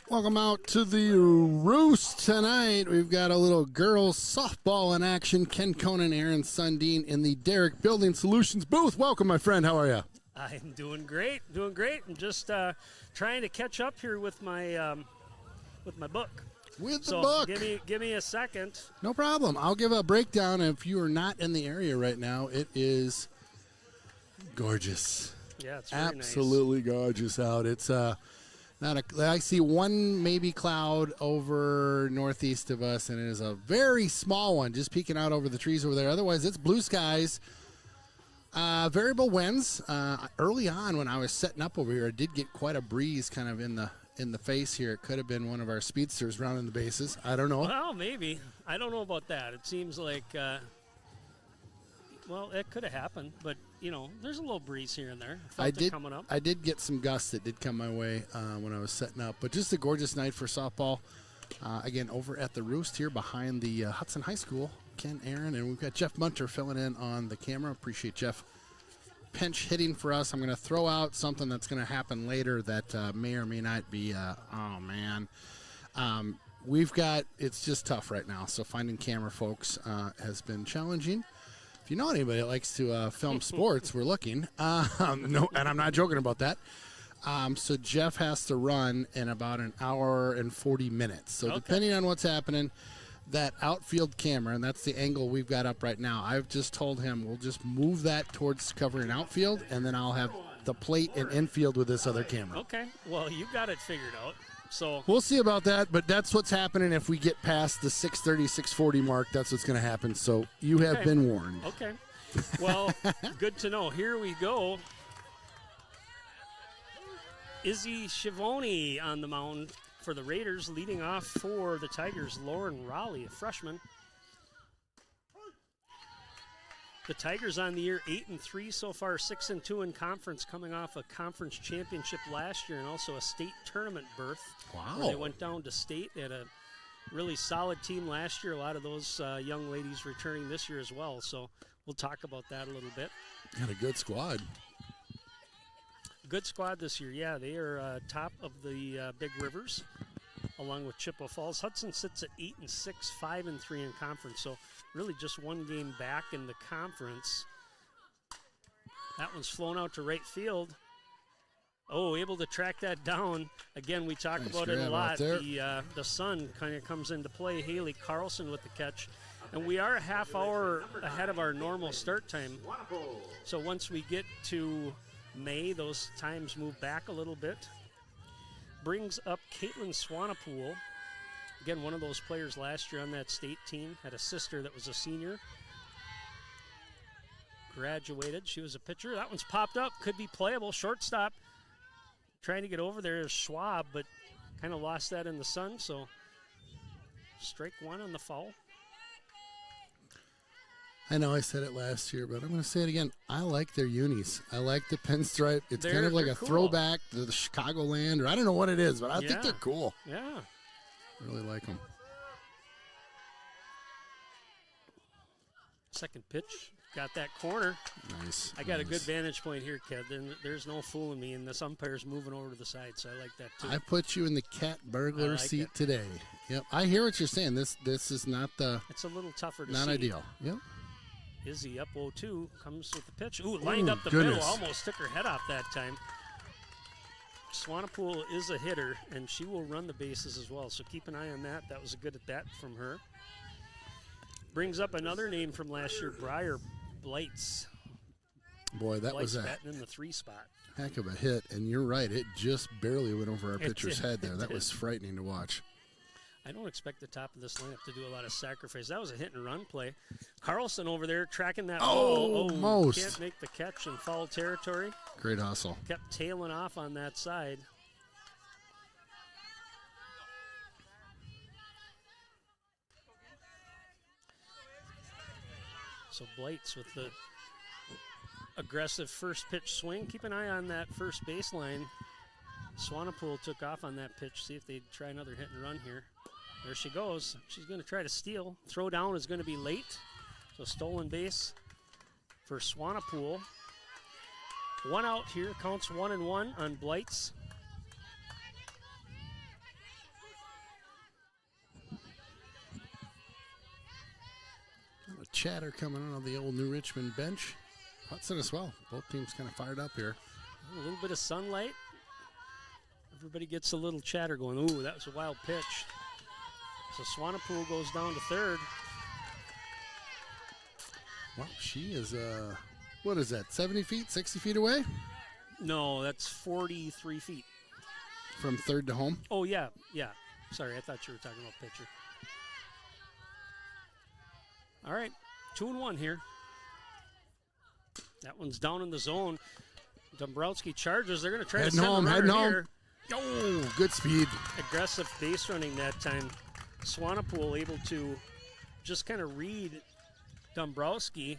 Welcome out to the Roost tonight. We've got a little girls softball in action. Ken Conan, Aaron Sundin in the Derrick Building Solutions booth. Welcome, my friend. How are you? I'm doing great. I'm just trying to catch up here with my book. With the book. Give me a second. No problem. I'll give a breakdown. If you are not in the area right now, it is gorgeous. Yeah, it's very absolutely nice. Gorgeous out. It's I see one maybe cloud over northeast of us, and it is a very small one just peeking out over the trees over there. Otherwise, it's blue skies. Variable winds. Early on when I was setting up over here, I did get quite a breeze kind of in the face here. It could have been one of our speedsters rounding the bases. I don't know. Well, maybe. I don't know about that. It seems like, it could have happened, but, there's a little breeze here and there. Coming up. I did get some gusts that did come my way when I was setting up, but just a gorgeous night for softball. Again, over at the Roost here behind the Hudson High School. Ken, Aaron, and we've got Jeff Munter filling in on the camera. Appreciate Jeff pinch hitting for us. I'm going to throw out something that's going to happen later that may or may not be, it's just tough right now, so finding camera folks has been challenging. If you know anybody that likes to film sports, we're looking. No, and I'm not joking about that. So Jeff has to run in about an hour and 40 minutes. So depending on what's happening, that outfield camera, and that's the angle we've got up right now, I've just told him we'll just move that towards covering outfield, and then I'll have the plate and infield with this other camera. Okay. Well, you got it figured out. So we'll see about that, but that's what's happening if we get past the 6:30, 6:40 mark. That's what's going to happen. So you have been warned. Okay. Well, good to know. Here we go. Izzy Schiavone on the mound for the Raiders, leading off for the Tigers, Lauren Raleigh, a freshman. The Tigers on the year 8-3 so far, 6-2 in conference, coming off a conference championship last year and also a state tournament berth. Wow. Where they went down to state. They had a really solid team last year. A lot of those young ladies returning this year as well. So we'll talk about that a little bit. Got a good squad. Good squad this year, yeah. They are top of the Big Rivers, along with Chippewa Falls. Hudson sits at 8-6, 5-3 in conference. So really just one game back in the conference. That one's flown out to right field. Oh, able to track that down. Again, we talk about it a lot. The sun kind of comes into play. Haley Carlson with the catch. And we are a half hour ahead of our normal start time. So once we get to May, those times move back a little bit. Brings up Caitlin Swanapool. Again, one of those players last year on that state team. Had a sister that was a senior. Graduated. She was a pitcher. That one's popped up. Could be playable. Shortstop. Trying to get over there is Schwab, but kind of lost that in the sun. So strike one on the foul. I know I said it last year, but I'm going to say it again. I like their unis. I like the pinstripe. It's kind of like a cool throwback to the Chicagoland, or I don't know what it is, but I think they're cool. Yeah. I really like them. Second pitch. Got that corner. Nice. I got a good vantage point here, Kev. There's no fooling me, and this umpire's moving over to the side, so I like that too. I put you in the cat burglar seat today. Yep. I hear what you're saying. This is not the. It's a little tougher to see. Not ideal. Yep. Izzy up 0-2, comes with the pitch. Ooh, lined up the middle, almost took her head off that time. Swanapool is a hitter, and she will run the bases as well, so keep an eye on that. That was a good at bat from her. Brings up another name from last year, Briar Blights. Boy, that was batting in the 3 spot. Heck of a hit, and you're right. It just barely went over our pitcher's head there. That was frightening to watch. I don't expect the top of this lineup to do a lot of sacrifice. That was a hit-and-run play. Carlson over there tracking that ball. Almost. Can't make the catch in foul territory. Great hustle. Kept tailing off on that side. So Blights with the aggressive first pitch swing. Keep an eye on that first baseline. Swanapool took off on that pitch. See if they try another hit and run here. There she goes. She's going to try to steal. Throw down is going to be late. So stolen base for Swanapool. One out here. Counts 1-1 on Blights. the chatter coming out of the old New Richmond bench. Hudson as well. Both teams kind of fired up here. A little bit of sunlight. Everybody gets a little chatter going. Ooh, that was a wild pitch. So Swanepoel goes down to third. Well, she is, what is that, 70 feet, 60 feet away? No, that's 43 feet. From third to home? Oh, yeah. Sorry, I thought you were talking about pitcher. All right, 2-1 here. That one's down in the zone. Dombrowski charges. They're going to try to send the runner here. Oh, good speed. Aggressive base running that time. Swanepoel able to just kind of read Dombrowski.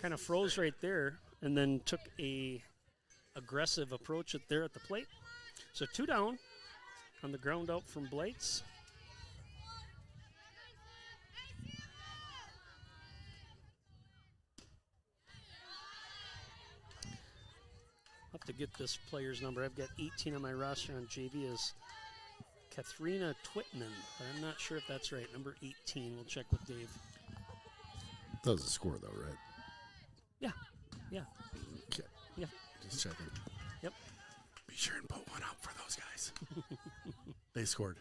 Kind of froze right there and then took a aggressive approach there at the plate. So 2 down on the ground out from Blights. I'll have to get this player's number. I've got 18 on my roster on JV as Katharina Twitman, but I'm not sure if that's right. Number 18. We'll check with Dave. That was a score, though, right? Yeah. Okay. Yeah. Just checking. Yep. Be sure and put one up for those guys. They scored.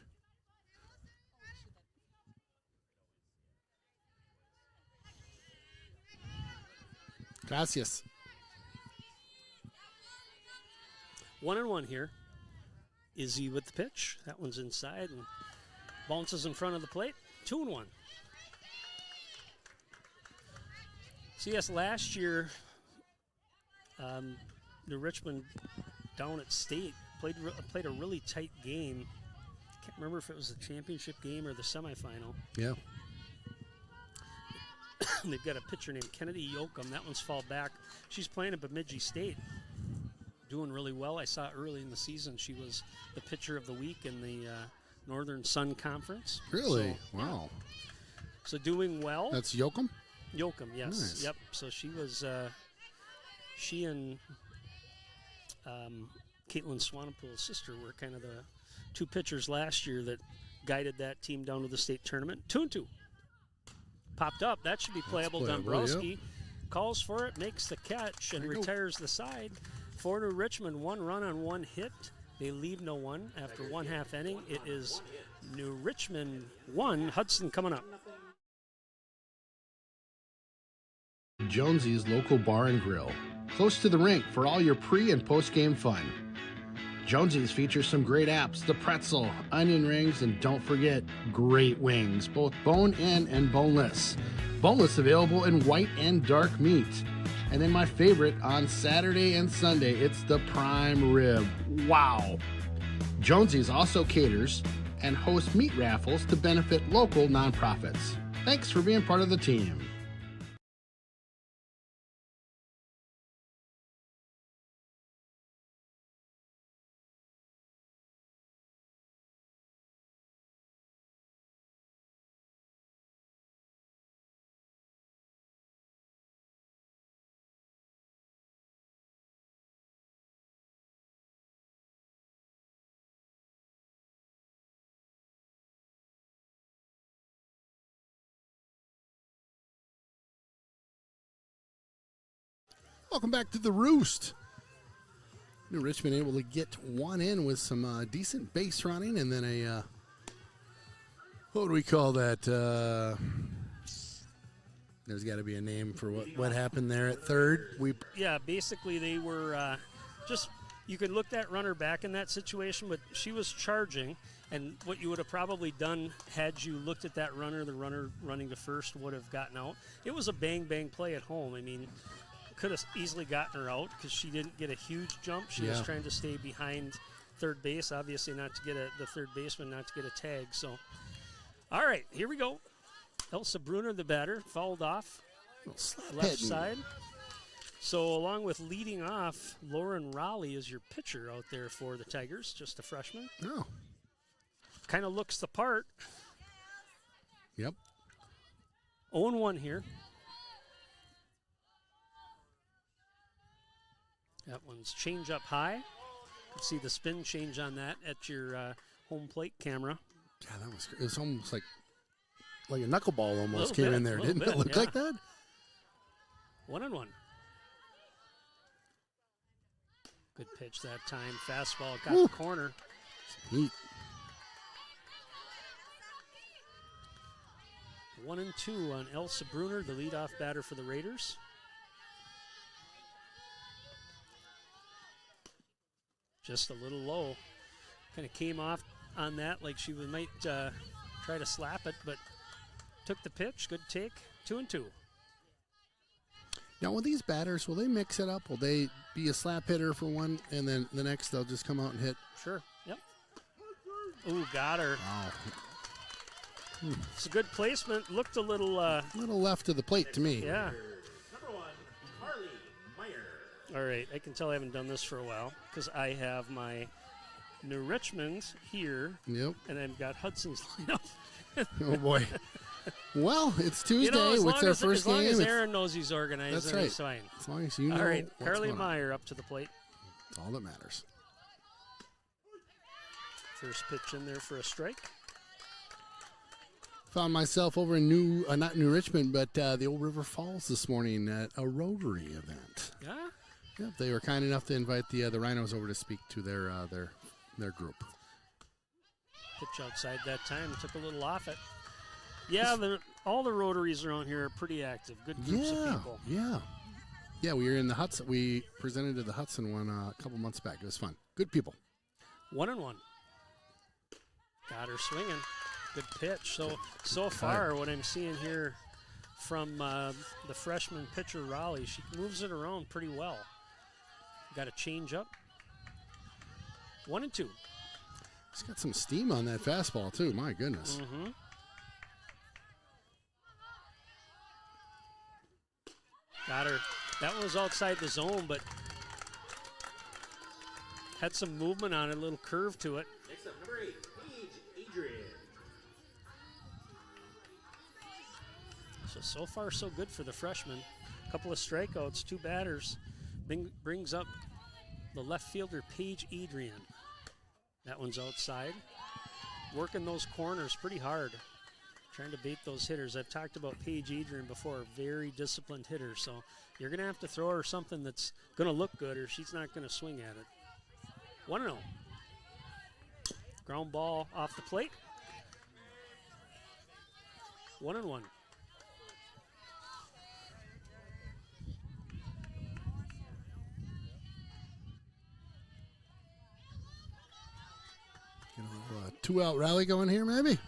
Gracias. 1-1 here. Izzy with the pitch. That one's inside and bounces in front of the plate. 2-1. CS last year, New Richmond down at State played a really tight game. Can't remember if it was the championship game or the semifinal. Yeah. They've got a pitcher named Kennedy Yoakum. That one's fall back. She's playing at Bemidji State. Doing really well. I saw early in the season she was the pitcher of the week in the Northern Sun Conference. Really? So, wow. Yeah. So doing well. That's Yoakum? Yoakum, yes. Nice. Yep. So she was, she and Caitlin Swanepoel's sister were kind of the 2 pitchers last year that guided that team down to the state tournament. 2-2. Popped up. That should be playable. Dombrowski yep. calls for it, makes the catch, and retires the side. For New Richmond, 1 run on 1 hit. They leave no one after 1/2 inning. It is New Richmond 1. Hudson coming up. Jonesy's Local Bar and Grill, close to the rink for all your pre- and post-game fun. Jonesy's features some great apps, the pretzel, onion rings, and don't forget, great wings, both bone-in and boneless. Boneless available in white and dark meat. And then my favorite, on Saturday and Sunday, it's the prime rib. Wow! Jonesy's also caters and hosts meat raffles to benefit local nonprofits. Thanks for being part of the team. Welcome back to the Roost. New Richmond able to get one in with some decent base running, and then a what do we call that? There's got to be a name for what happened there at third. Basically they were just, you could look that runner back in that situation, but she was charging, and what you would have probably done had you looked at that runner, the runner running to first would have gotten out. It was a bang play at home. I mean, could have easily gotten her out because she didn't get a huge jump. She was trying to stay behind third base, obviously not to get the third baseman, not to get a tag. So, all right, here we go. Elsa Bruner, the batter, fouled off left side. So along with leading off, Lauren Raleigh is your pitcher out there for the Tigers, just a freshman. Oh. Kind of looks the part. Yep. 0-1 here. That one's change up high. You can see the spin change on that at your home plate camera. Yeah, that was. It was almost like like a knuckleball almost Little came bit, in there. little Didn't bit, it look yeah. like that? 1-1. Good pitch that time. Fastball got the corner. Neat. 1-2 on Elsa Bruner, the leadoff batter for the Raiders. Just a little low. Kind of came off on that like she might try to slap it, but took the pitch. Good take. 2-2. Now, will these batters, will they mix it up? Will they be a slap hitter for one, and then the next they'll just come out and hit? Sure. Yep. Ooh, got her. Wow. It's a good placement. Looked a little. A little left of the plate to me. Yeah. Number 1, Carly Meyer. All right. I can tell I haven't done this for a while because I have my New Richmond here, Yep. and I've got Hudson's lineup. Oh, boy. Well, it's Tuesday. You know, It's their first as long game. as Aaron knows he's organized, That's then right. he's fine. As long as you know All right. what's Carly going on. Meyer up to the plate. That's all that matters. First pitch in there for a strike. Found myself over in not New Richmond, but the Old River Falls this morning at a Rotary event. Yeah. Yep, they were kind enough to invite the Rhinos over to speak to their group. Pitch outside that time. Took a little off it. Yeah, all the Rotaries around here are pretty active. Good groups of people. Yeah. We were in the Hudson. We presented to the Hudson one a couple months back. It was fun. Good people. 1-1. Got her swinging. Good pitch. So far, what I'm seeing here from the freshman pitcher Raleigh, she moves it around pretty well. Got a change up. 1-2. She's got some steam on that fastball too. My goodness. Mm-hmm. Got her. That one was outside the zone, but had some movement on it, a little curve to it. Next up, number 8, Paige Adrian. So far, so good for the freshman. A couple of strikeouts, 2 batters. Brings up the left fielder, Paige Adrian. That one's outside. Working those corners pretty hard. Trying to bait those hitters. I've talked about Paige Adrian before, very disciplined hitter. So you're going to have to throw her something that's going to look good or she's not going to swing at it. 1-0. Ground ball off the plate. 1-1. Get a little 2-out rally going here, maybe.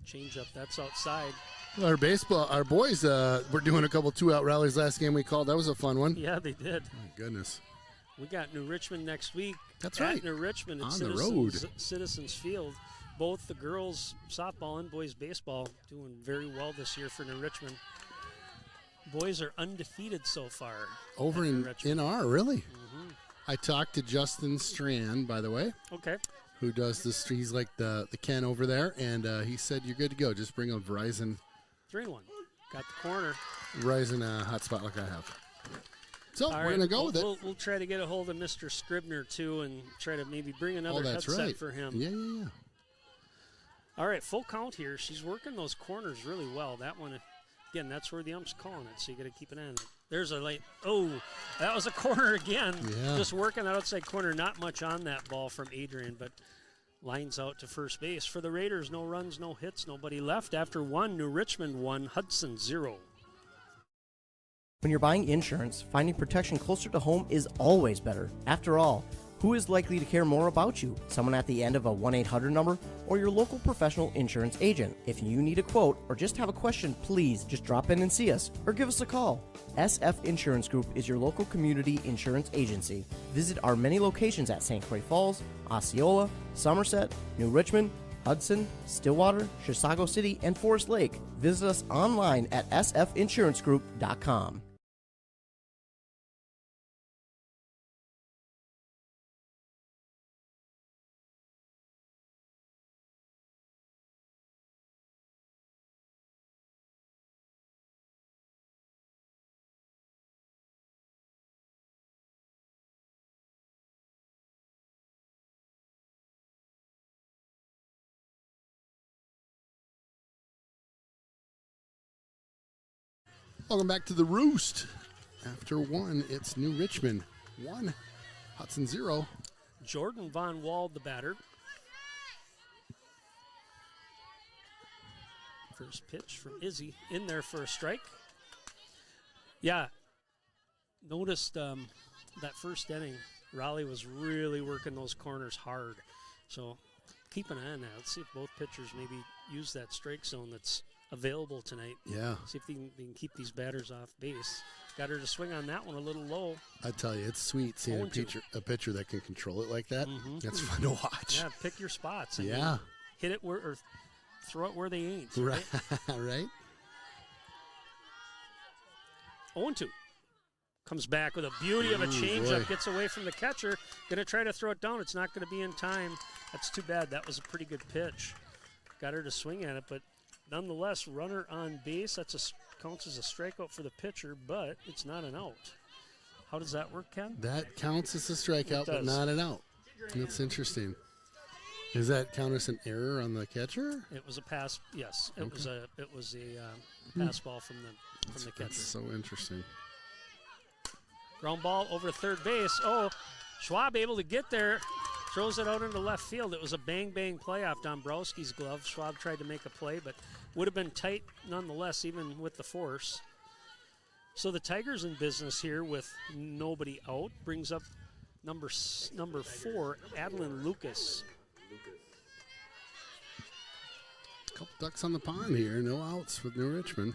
Change up, that's outside. Our boys were doing a couple 2-out rallies last game we called. That was a fun one. Yeah, they did. My goodness. We got New Richmond next week. That's at right. New Richmond at On the road. Citizens Field. Both the girls softball and boys baseball doing very well this year for New Richmond. Boys are undefeated so far. Over at New in Richmond. NR, really? Mm-hmm. I talked to Justin Strand, by the way, Okay. who does this. He's like the Ken over there, and he said, you're good to go. Just bring a Verizon 3-1. Got the corner. hotspot like I have. So All we're right, going to go with it. We'll try to get a hold of Mr. Scribner, too, and try to maybe bring another that's headset right. for him. Yeah. All right, full count here. She's working those corners really well. That one, again, that's where the ump's calling it, so you got to keep it in. There's a late. Oh, that was a corner again. Yeah. Just working that outside corner. Not much on that ball from Adrian, but lines out to first base. For the Raiders, no runs, no hits, nobody left. After 1, New Richmond 1, Hudson 0. When you're buying insurance, finding protection closer to home is always better. After all, who is likely to care more about you? Someone at the end of a 1-800 number or your local professional insurance agent? If you need a quote or just have a question, please just drop in and see us or give us a call. SF Insurance Group is your local community insurance agency. Visit our many locations at St. Croix Falls, Osceola, Somerset, New Richmond, Hudson, Stillwater, Chisago City, and Forest Lake. Visit us online at sfinsurancegroup.com. Welcome back to the Roost. After 1, it's New Richmond 1, Hudson 0. Jordan Von Wald, the batter. First pitch from Izzy in there for a strike. Yeah, noticed that first inning, Raleigh was really working those corners hard. So keep an eye on that. Let's see if both pitchers maybe use that strike zone that's available tonight. Yeah. See if they can keep these batters off base. Got her to swing on that one a little low. I tell you, it's sweet seeing a pitcher that can control it like that. Mm-hmm. That's fun to watch. Yeah, pick your spots. Yeah. Hit it where, or throw it where they ain't. Right. Right. 0-2. Comes back with a beauty of a changeup. Gets away from the catcher. Going to try to throw it down. It's not going to be in time. That's too bad. That was a pretty good pitch. Got her to swing at it, but nonetheless, runner on base. That's counts as a strikeout for the pitcher, but it's not an out. How does that work, Ken? That counts as a strikeout, but not an out. That's interesting. Does that count as an error on the catcher? It was a pass. Yes, it was a pass ball from the catcher. That's so interesting. Ground ball over to third base. Oh, Schwab able to get there. Throws it out into left field. It was a bang-bang play off Dombrowski's glove. Schwab tried to make a play, but would have been tight nonetheless, even with the force. So the Tigers in business here with nobody out. Brings up number 4, Adeline Lucas. Couple ducks on the pond here. No outs with New Richmond.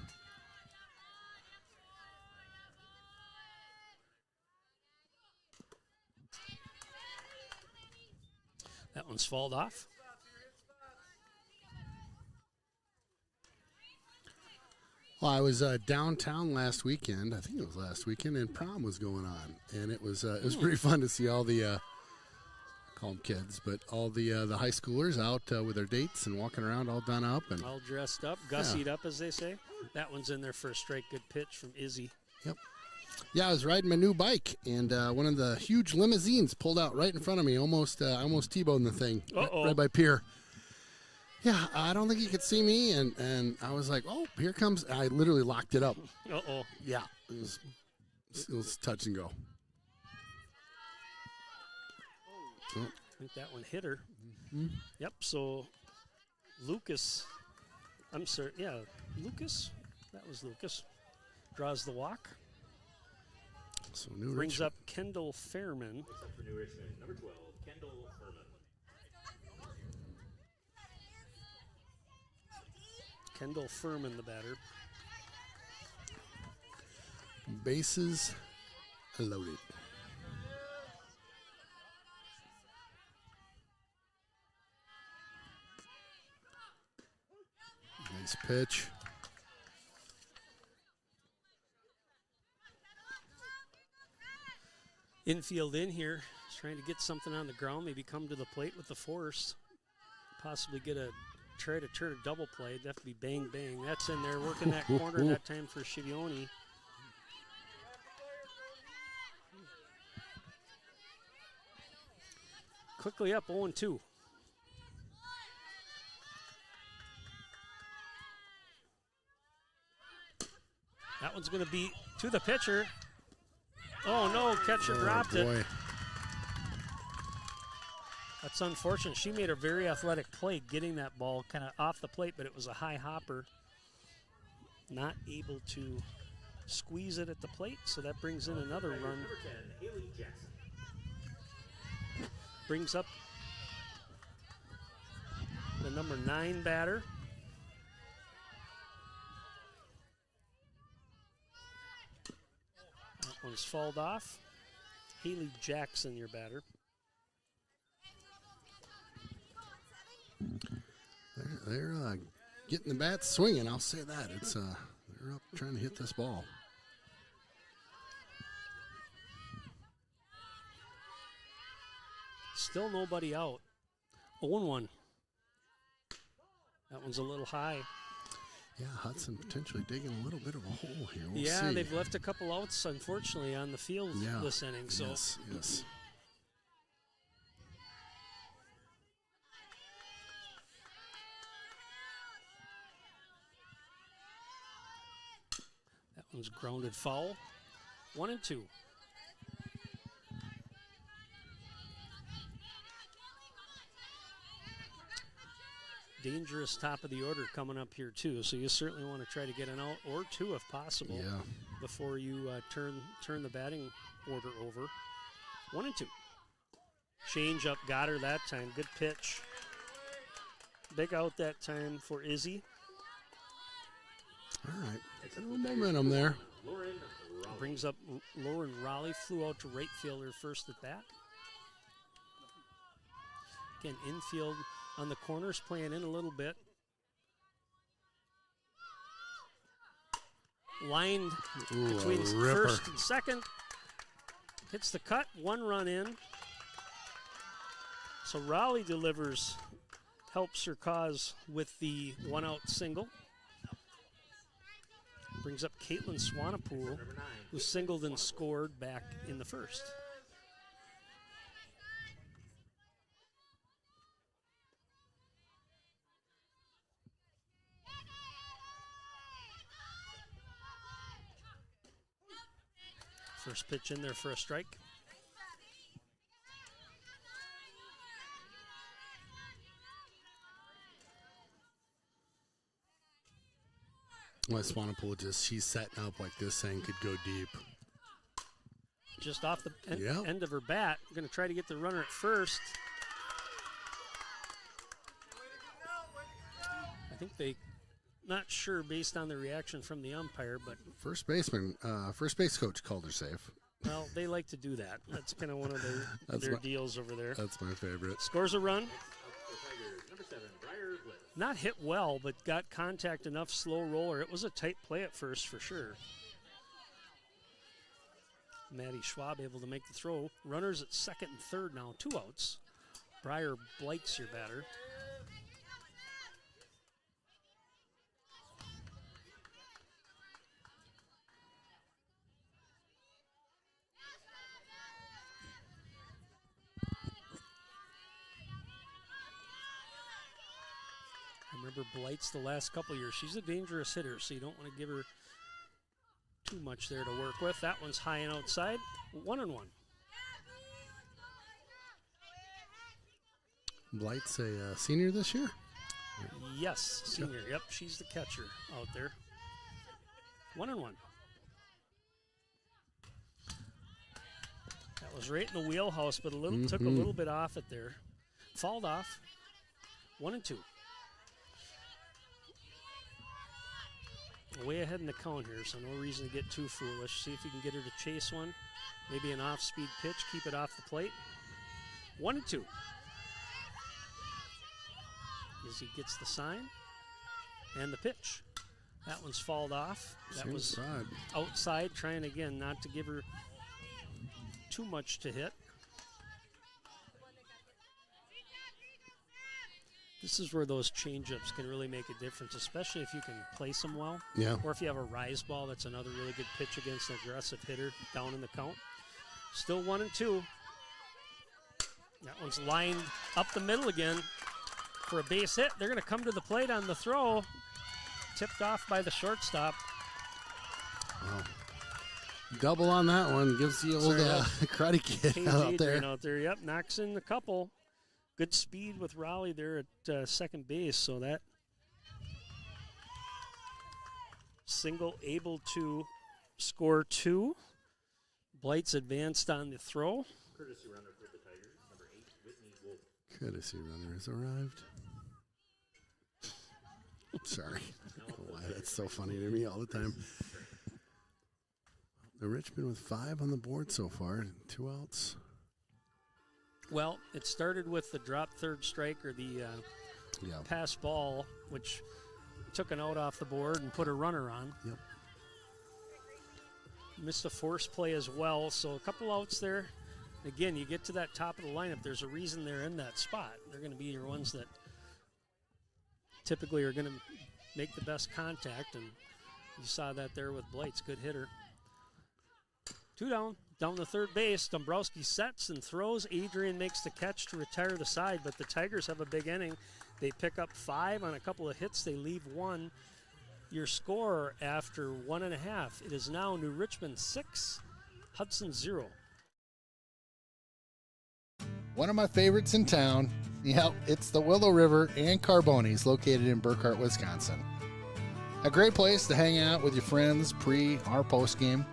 That one's fouled off. Well, I was downtown last weekend. I think it was last weekend, and prom was going on, and it was pretty fun to see all the I call them kids, but all the high schoolers out with their dates and walking around all done up and all dressed up, gussied up, as they say. That one's in there for a strike. Good pitch from Izzy. Yep. Yeah, I was riding my new bike, and one of the huge limousines pulled out right in front of me. I almost T-boned the thing right by Pier. Yeah, I don't think he could see me, and I was like, oh, here comes. I literally locked it up. Uh-oh. Yeah, it was touch and go. I think that one hit her. Mm-hmm. Yep, so Lucas, I'm sorry, yeah, Lucas, that was Lucas, draws the walk. So New Brings Richmond. up Kendall Fairman. For New Richmond, number 12, Kendall Furman. Kendall Furman, the batter. Bases loaded. Nice pitch. Infield in here, he's trying to get something on the ground, maybe come to the plate with the force, possibly try to turn a double play. It'd have to be bang, bang. That's in there, working that corner that time for Schivioni. Quickly up 0-2. That one's going to be to the pitcher. Oh, no, catcher dropped it. That's unfortunate. She made a very athletic play getting that ball kind of off the plate, but it was a high hopper. Not able to squeeze it at the plate, so that brings in another run. Number 10, Haley Jackson. Brings up the number 9 batter. That one's fouled off. Haley Jackson, your batter. They're getting the bats swinging. I'll say that. It's they're up trying to hit this ball. Still nobody out. 0-1. That one's a little high. Yeah, Hudson potentially digging a little bit of a hole here. We'll see. They've left a couple outs, unfortunately, on the field this inning. So yes. was grounded foul. 1-2. Dangerous top of the order coming up here too, so you certainly want to try to get an out or two if possible before you turn the batting order over. 1-2. Change up, got her that time. Good pitch. Big out that time for Izzy. All right, a little momentum there. Brings up Lauren Raleigh, flew out to right fielder first at bat. Again, infield on the corners, playing in a little bit. Lined between first and second. Hits the cut, 1 run in. So Raleigh delivers, helps her cause with the 1-out single. Brings up Caitlin Swanepoel, who singled and scored back in the first. First pitch in there for a strike. Well, Swanepoel she's setting up like this thing could go deep. Just off the end of her bat. Going to try to get the runner at first. I think not sure based on the reaction from the umpire, but first base coach called her safe. Well, they like to do that. That's kind of one of their deals over there. That's my favorite. Scores a run. Not hit well, but got contact enough, slow roller. It was a tight play at first for sure. Maddie Schwab able to make the throw. Runners at second and third now, 2 outs. Briar Blight's your batter. Remember Blight's the last couple years. She's a dangerous hitter, so you don't want to give her too much there to work with. That one's high and outside. 1-1. Blight's a senior this year? Yes, senior. Yep, she's the catcher out there. 1-1. That was right in the wheelhouse, but took a little bit off it there. Fouled off. 1-2. Way ahead in the count here, so no reason to get too foolish. See if you can get her to chase one. Maybe an off-speed pitch, keep it off the plate. 1-2. Izzy gets the sign and the pitch. That one's fouled off. That was outside, trying again not to give her too much to hit. This is where those change-ups can really make a difference, especially if you can place them well. Yeah. Or if you have a rise ball, that's another really good pitch against an aggressive hitter down in the count. Still 1-2. That one's lined up the middle again for a base hit. They're going to come to the plate on the throw. Tipped off by the shortstop. Wow. Double on that one. Gives the old Karate Kid out there. Out there. Yep, knocks in a couple. Good speed with Raleigh there at second base, so that single able to score 2. Blight's advanced on the throw. Courtesy runner for the Tigers, number 8, Whitney Wolf. Courtesy runner has arrived. Sorry. I don't know why that's so funny to me all the time. The Richmond with 5 on the board so far, 2 outs. Well, it started with the drop third strike or the pass ball, which took an out off the board and put a runner on. Yep. Missed a force play as well, so a couple outs there. Again, you get to that top of the lineup, there's a reason they're in that spot. They're going to be your ones that typically are going to make the best contact, and you saw that there with Blight's good hitter. 2 down the third base. Dombrowski sets and throws. Adrian makes the catch to retire the side, but the Tigers have a big inning. They pick up 5 on a couple of hits. They leave 1 Your score after 1.5. It is now New Richmond 6, Hudson 0. One of my favorites in town. Yep, it's the Willow River and Carbonis located in Burkhart, Wisconsin. A great place to hang out with your friends pre or post game.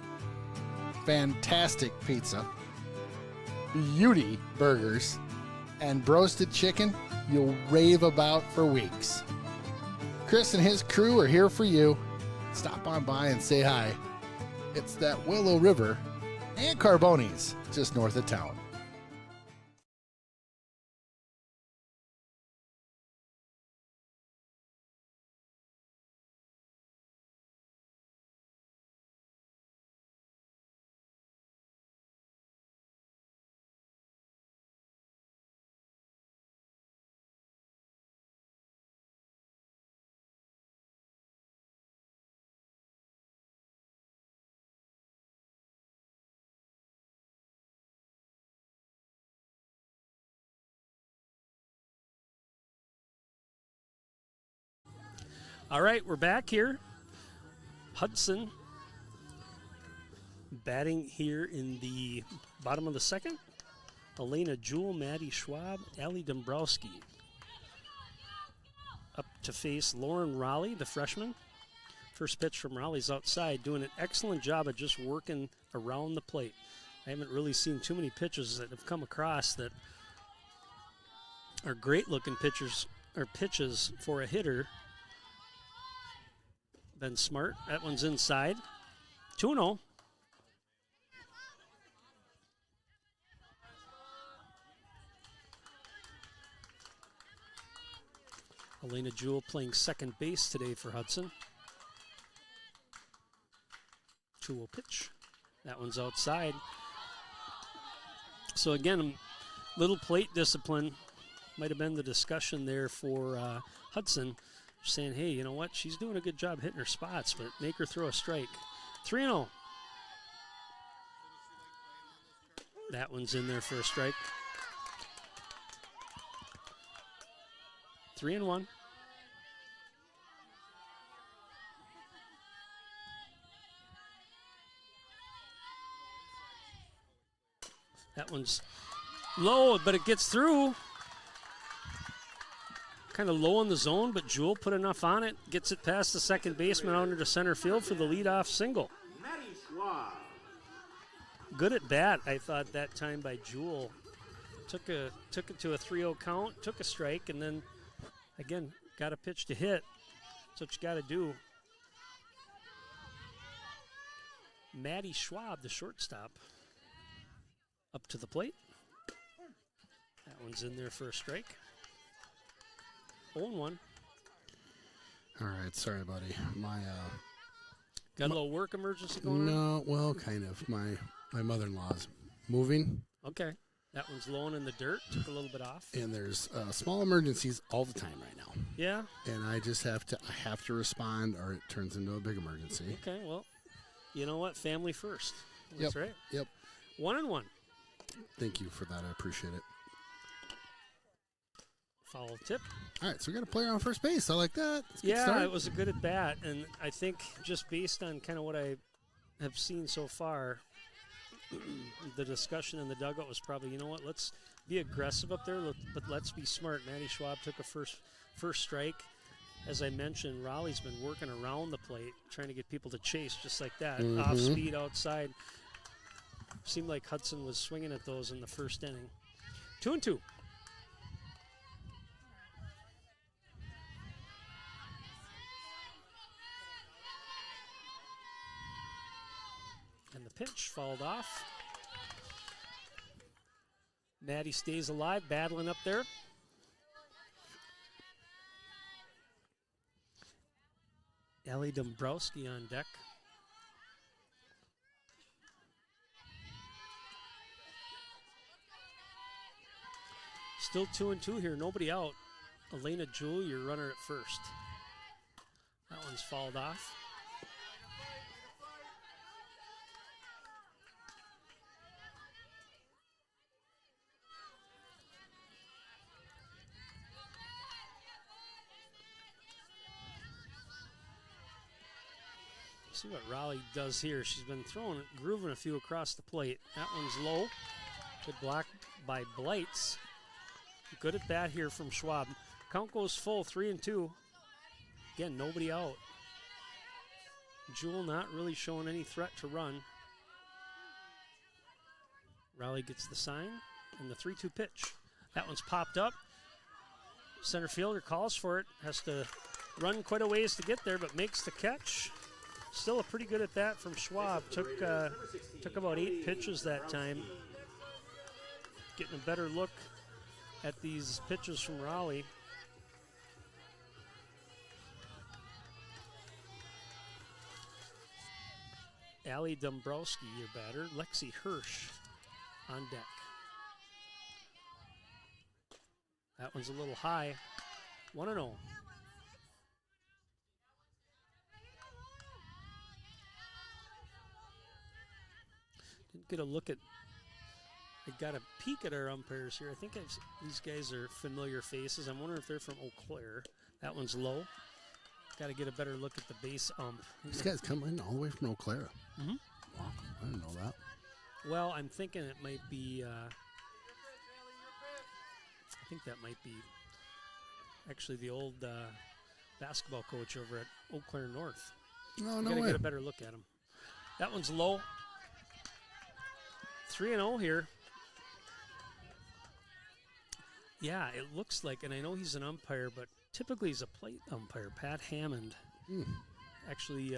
Fantastic pizza, beauty burgers, and roasted chicken you'll rave about for weeks. Chris and his crew are here for you. Stop on by and say hi. It's that Willow River and Carbonis just north of town. All right, we're back here. Hudson batting here in the bottom of the second. Elena Jewell, Maddie Schwab, Allie Dombrowski. Up to face Lauren Raleigh, the freshman. First pitch from Raleigh's outside, doing an excellent job of just working around the plate. I haven't really seen too many pitches that have come across that are great-looking pitchers or pitches for a hitter. Been smart. That one's inside. 2-0. Elena Jewell playing second base today for Hudson. 2-0 pitch. That one's outside. So again, little plate discipline might have been the discussion there for Hudson. Saying, hey, you know what? She's doing a good job hitting her spots, but make her throw a strike. 3-0. That one's in there for a strike. 3-1. That one's low, but it gets through. Kind of low in the zone, but Jewell put enough on it. Gets it past the second baseman out into center field for the leadoff single. Good at bat, I thought, that time by Jewell. Took it to a 3-0 count, took a strike, and then, again, got a pitch to hit. That's what you got to do. Maddie Schwab, the shortstop, up to the plate. That one's in there for a strike. 0-1. All right, sorry, buddy. Got a little work emergency going on? No, well, kind of. My mother-in-law's moving. Okay. That one's low in the dirt. Took a little bit off. And there's small emergencies all the time right now. Yeah. And I just have to respond, or it turns into a big emergency. Okay, well, you know what? Family first. That's right. Yep. 1-1. Thank you for that. I appreciate it. Foul tip. All right, so we got a player on first base. I like that. Yeah, it was a good at bat, and I think just based on kind of what I have seen so far, the discussion in the dugout was probably, you know what, let's be aggressive up there, but let's be smart. Maddie Schwab took a first strike. As I mentioned, Raleigh's been working around the plate, trying to get people to chase just like that. Off speed outside. Seemed like Hudson was swinging at those in the first inning. 2-2. And the pitch fouled off. Maddie stays alive, battling up there. Allie Dombrowski on deck. Still 2-2 here, nobody out. Elena Jewell, your runner at first. That one's fouled off. See what Raleigh does here. She's been grooving a few across the plate. That one's low. Good block by Blights. Good at bat here from Schwab. Count goes full, 3-2. Again, nobody out. Jewel not really showing any threat to run. Raleigh gets the sign and the 3-2 pitch. That one's popped up. Center fielder calls for it. Has to run quite a ways to get there, but makes the catch. Still a pretty good at that from Schwab. Took about 8 pitches that time. Getting a better look at these pitches from Raleigh. Allie Dombrowski, your batter. Lexi Hirsch on deck. That one's a little high. 1-0. Didn't get a look at. I got a peek at our umpires here. I think these guys are familiar faces. I'm wondering if they're from Eau Claire. That one's low. Got to get a better look at the base ump. These guys come in all the way from Eau Claire. Mm-hmm. Wow, I didn't know that. Well, I'm thinking it might be. I think that might be actually the old basketball coach over at Eau Claire North. Oh, no Got to way. get a better look at him. That one's low. 3-0 here. Yeah, it looks like, and I know he's an umpire, but typically he's a plate umpire. Pat Hammond actually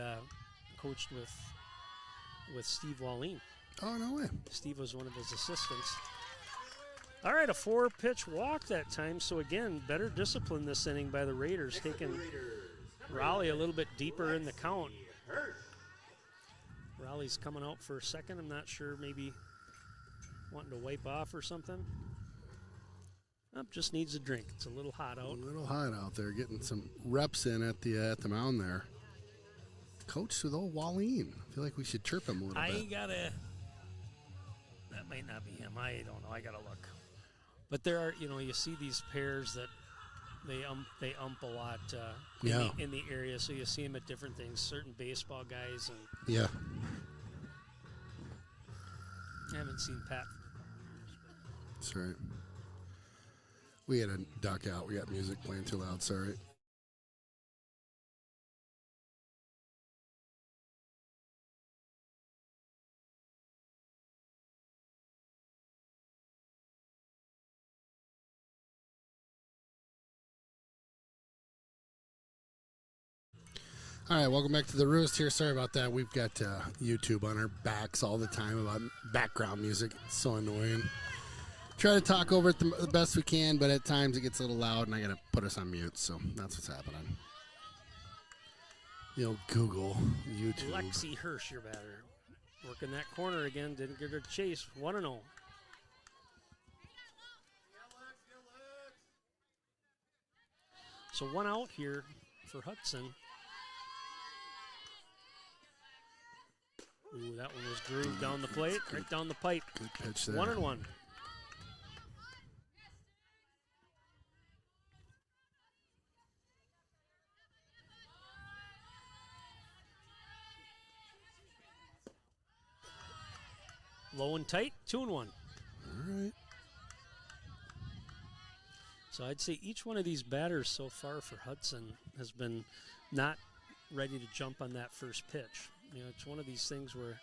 coached with Steve Wallin. Oh, no way. Steve was one of his assistants. All right, a 4-pitch walk that time. So, again, better discipline this inning by the Raiders, taking Raleigh a little bit deeper in the count. Raleigh's coming out for a second. I'm not sure, maybe wanting to wipe off or something. Just needs a drink. It's a little hot out. A little hot out there, getting some reps in at the mound there. Coach with old Wallin. I feel like we should chirp him a little bit. That might not be him. I don't know. I gotta look. But there are, you see these pairs that they ump a lot in the area. So you see them at different things. Certain baseball guys and yeah. I haven't seen Pat. That's right. We had to duck out. We got music playing too loud. Sorry. All right, welcome back to the Roost here. Sorry about that. We've got YouTube on our backs all the time about background music. It's so annoying. Try to talk over it the best we can, but at times it gets a little loud, and I got to put us on mute, so that's what's happening. Google, YouTube. Lexi Hirsch, your batter. Working that corner again. Didn't get her chase. 1-0. So 1 out here for Hudson. Ooh, that one was grooved down the plate, right down the pipe. Good pitch there. 1-1. Low and tight, 2-1. All right. So I'd say each one of these batters so far for Hudson has been not ready to jump on that first pitch. It's one of these things where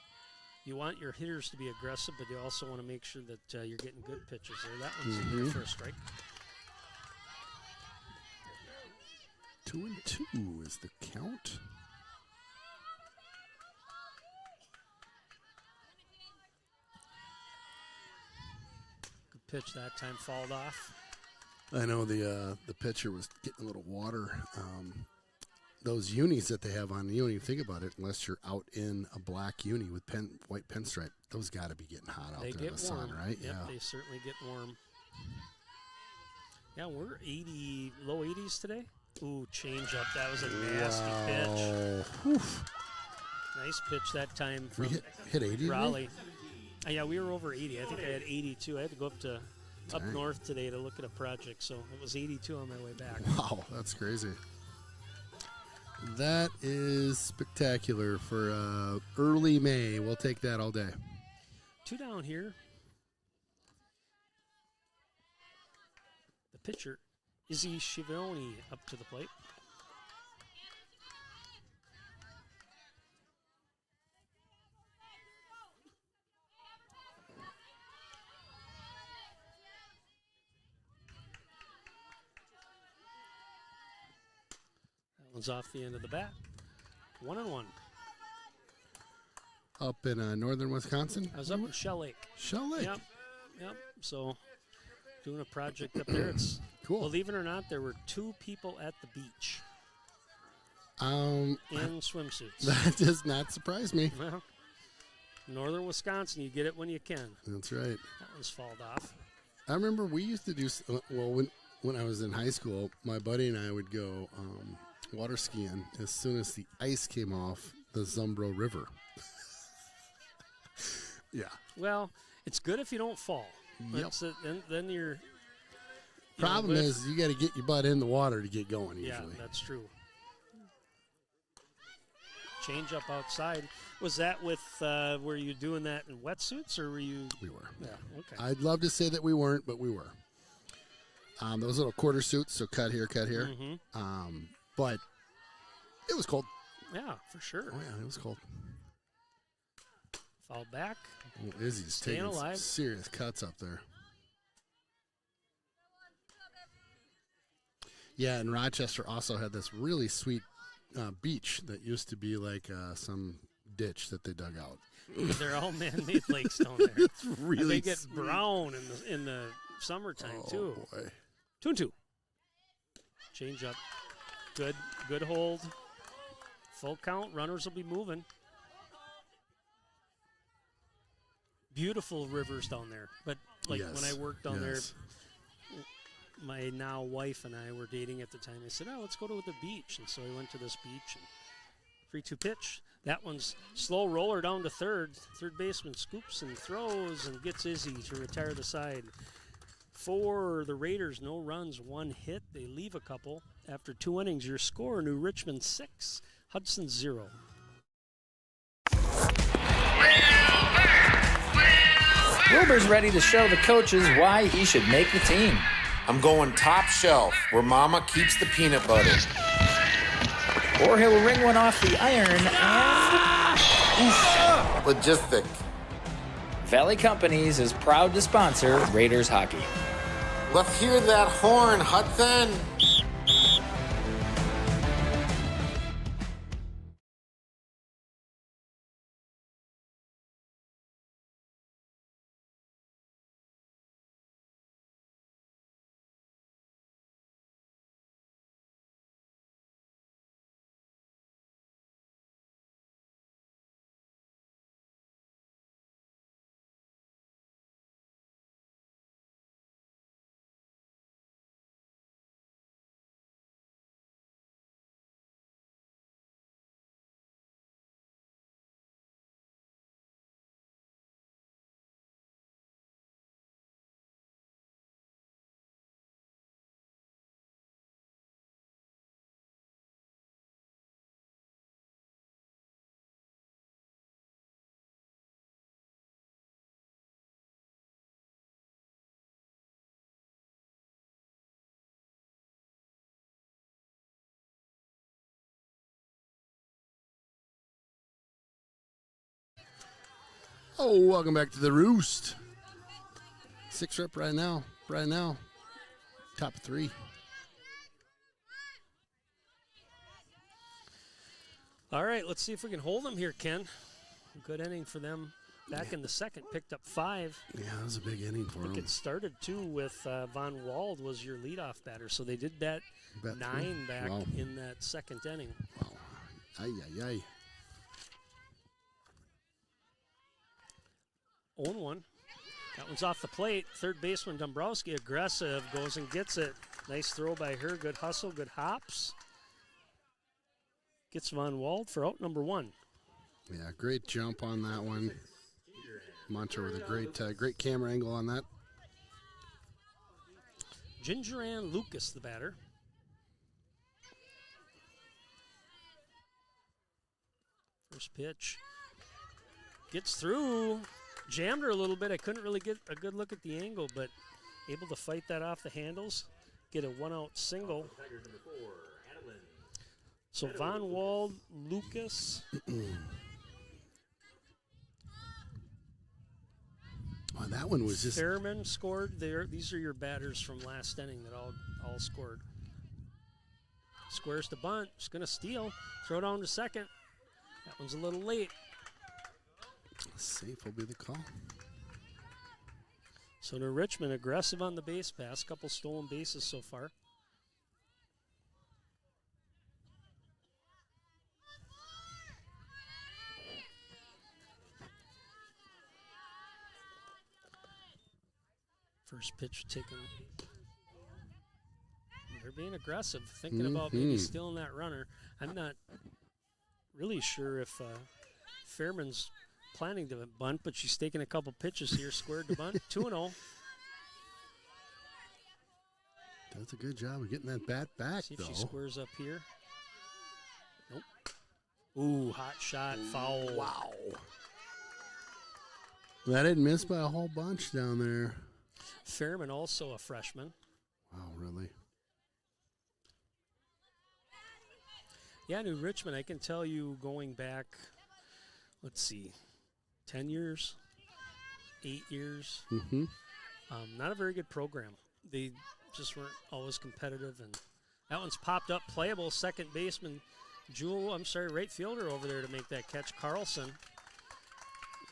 you want your hitters to be aggressive, but you also want to make sure that you're getting good pitches there. That one's in there for a strike. 2-2 is the count. Good pitch that time, fouled off. I know the pitcher was getting a little water. Those unis that they have on, you don't even think about it unless you're out in a black uni with white pinstripe. Those got to be getting hot out there in the sun, right? Yep, they certainly get warm. Yeah, we're 80, low 80s today. Ooh, change up. That was a nasty pitch. Oof. Nice pitch that time from hit 80. Raleigh. Yeah, we were over 80. I think I had 82. I had to go up north today to look at a project, so it was 82 on my way back. Wow, that's crazy. That is spectacular for early May. We'll take that all day. 2 down here. The pitcher, Izzy Schiavone, up to the plate. That one's off the end of the bat. 1-1. Up in northern Wisconsin? I was up in Shell Lake. Shell Lake. Yep. So, doing a project up there. It's Cool. Believe it or not, there were 2 people at the beach Um, in swimsuits. That does not surprise me. Well, northern Wisconsin, you get it when you can. That's right. That one's falled off. I remember we used to do, well, when I was in high school, my buddy and I would go water skiing as soon as the ice came off the Zumbro River. Yeah. Well, it's good if you don't fall. Yep. That's it. Then you're. Problem is, you got to get your butt in the water to get going usually. Yeah, that's true. Change up outside. Was that with, were you doing that in wetsuits or were you? We were. Yeah, okay. I'd love to say that we weren't, but we were. Those little quarter suits, so cut here, cut here. Mm-hmm. But it was cold. Yeah, for sure. Oh, yeah, it was cold. Foul back. Oh, Izzy's Staying taking some alive. serious cuts up there. Yeah, and Rochester also had this really sweet beach that used to be like some ditch that they dug out. They're all man-made lakes down there. It's really And they get sweet. brown in the summertime too. Boy. 2-2. Change up. Good hold. Full count. Runners will be moving. Beautiful rivers down there. But like Yes, when I worked down there, yes. my now wife and I were dating at the time. I said, "Oh, let's go to the beach." And so we went to this beach and 3-2 pitch. That one's slow roller down to third. Third baseman scoops and throws and gets Izzy to retire the side. For the Raiders, no runs, 1 hit. They leave a couple. After 2 innings, your score, New Richmond 6, Hudson 0. Wilbur's ready to show the coaches why he should make the team. I'm going top shelf, where Mama keeps the peanut butter. Or he'll ring one off the iron and Logistic. Valley Companies is proud to sponsor Raiders hockey. Let's hear that horn, Hudson. Oh, welcome back to the Roost. 6 rep right now. Top 3. All right, let's see if we can hold them here, Ken. Good inning for them. Back in the second, picked up 5. Yeah, that was a big inning for I think him. it started, too, with Von Wald was your leadoff batter. So they did that Bet 9 3. back Wow. in that second inning. Wow. Ay, ay, ay. 0-1. That one's off the plate. Third baseman Dombrowski, aggressive, goes and gets it. Nice throw by her. Good hustle, good hops. Gets Von Wald for out number 1. Yeah, great jump on that one. Monter with a great camera angle on that. Ginger Ann Lucas, the batter. First pitch. Gets through. Jammed her a little bit. I couldn't really get a good look at the angle, but able to fight that off the handles. Get a 1-out single. Tigers number 4, Adeline. So Von Wald, Lucas. Oh, that one was just. Fairman scored. These are your batters from last inning that all scored. Squares to bunt. Just going to steal. Throw down to second. That one's a little late. Safe will be the call. So New Richmond aggressive on the base pass. Couple stolen bases so far. First pitch taken. They're being aggressive, thinking about maybe stealing that runner. I'm not really sure if Fairman's planning to bunt, but she's taking a couple pitches here, squared to bunt. 2-0. Does a good job of getting that bat back, See if though. she squares up here. Nope. Ooh, hot shot, foul. Wow. That didn't miss by a whole bunch down there. Fairman also a freshman. Wow, really? Yeah, New Richmond, I can tell you going back, let's see, 10 years, 8 years. Mm-hmm. Not a very good program. They just weren't always competitive. And that one's popped up, playable. Second baseman, right fielder over there to make that catch, Carlson.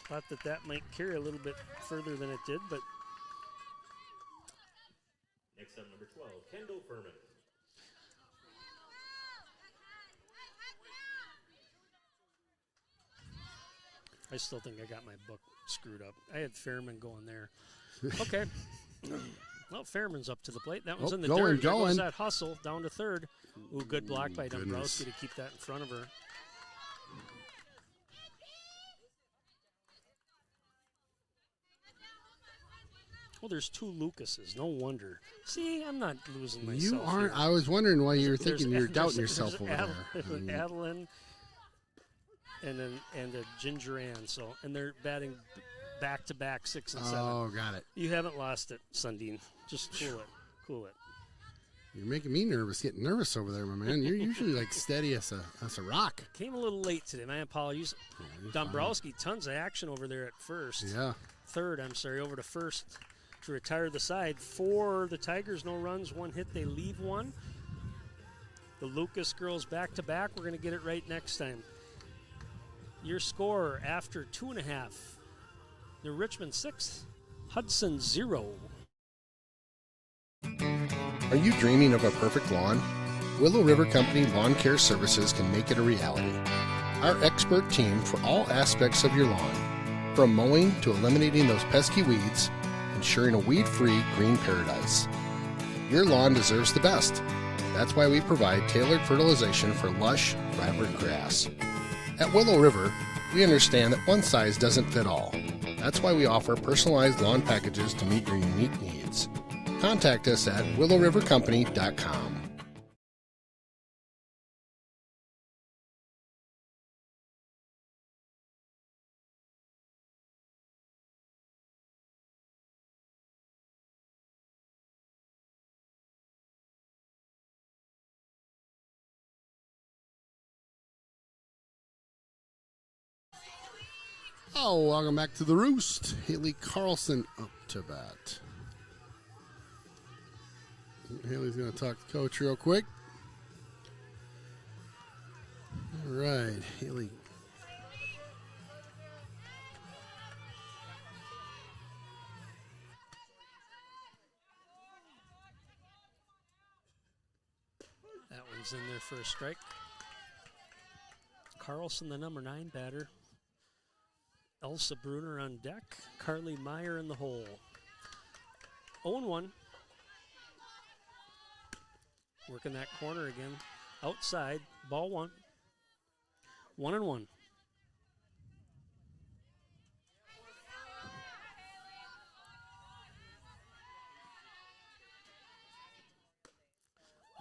Thought that might carry a little bit further than it did, but Next up, number 12, Kendall Furman. I still think I got my book screwed up. I had Fairman going there. Okay. Well, Fairman's up to the plate. That one's in the dirt. There goes that hustle down to third. Ooh, good block by Dombrowski to keep that in front of her. Well, there's 2 Lucases. No wonder. See, I'm not losing myself. You aren't. Here. I was wondering why you were thinking you're doubting yourself over there. There's Adeline and a Ginger Ann. So, and they're batting back to back 6 and 7. Oh, got it. You haven't lost it, Sundin. Just cool it. You're making me nervous, getting nervous over there, my man. You're usually like steady as a rock. Came a little late today. My apologies. Yeah, Dombrowski, tons of action over there at first. Yeah. Third, over to first to retire the side. For the Tigers, no runs, 1 hit. They leave 1. The Lucas girls back to back. We're going to get it right next time. Your score after 2.5. New Richmond 6, Hudson 0. Are you dreaming of a perfect lawn? Willow River Company Lawn Care Services can make it a reality. Our expert team for all aspects of your lawn, from mowing to eliminating those pesky weeds, ensuring a weed-free green paradise. Your lawn deserves the best. That's why we provide tailored fertilization for lush, vibrant grass. At Willow River, we understand that one size doesn't fit all. That's why we offer personalized lawn packages to meet your unique needs. Contact us at willowrivercompany.com. Oh, welcome back to the Roost. Haley Carlson up to bat. Haley's going to talk to Coach real quick. All right, Haley. That one's in there for a strike. Carlson, the number 9 batter. Elsa Bruner on deck. Carly Meyer in the hole. 0-1. Working that corner again. Outside. Ball 1. 1-1.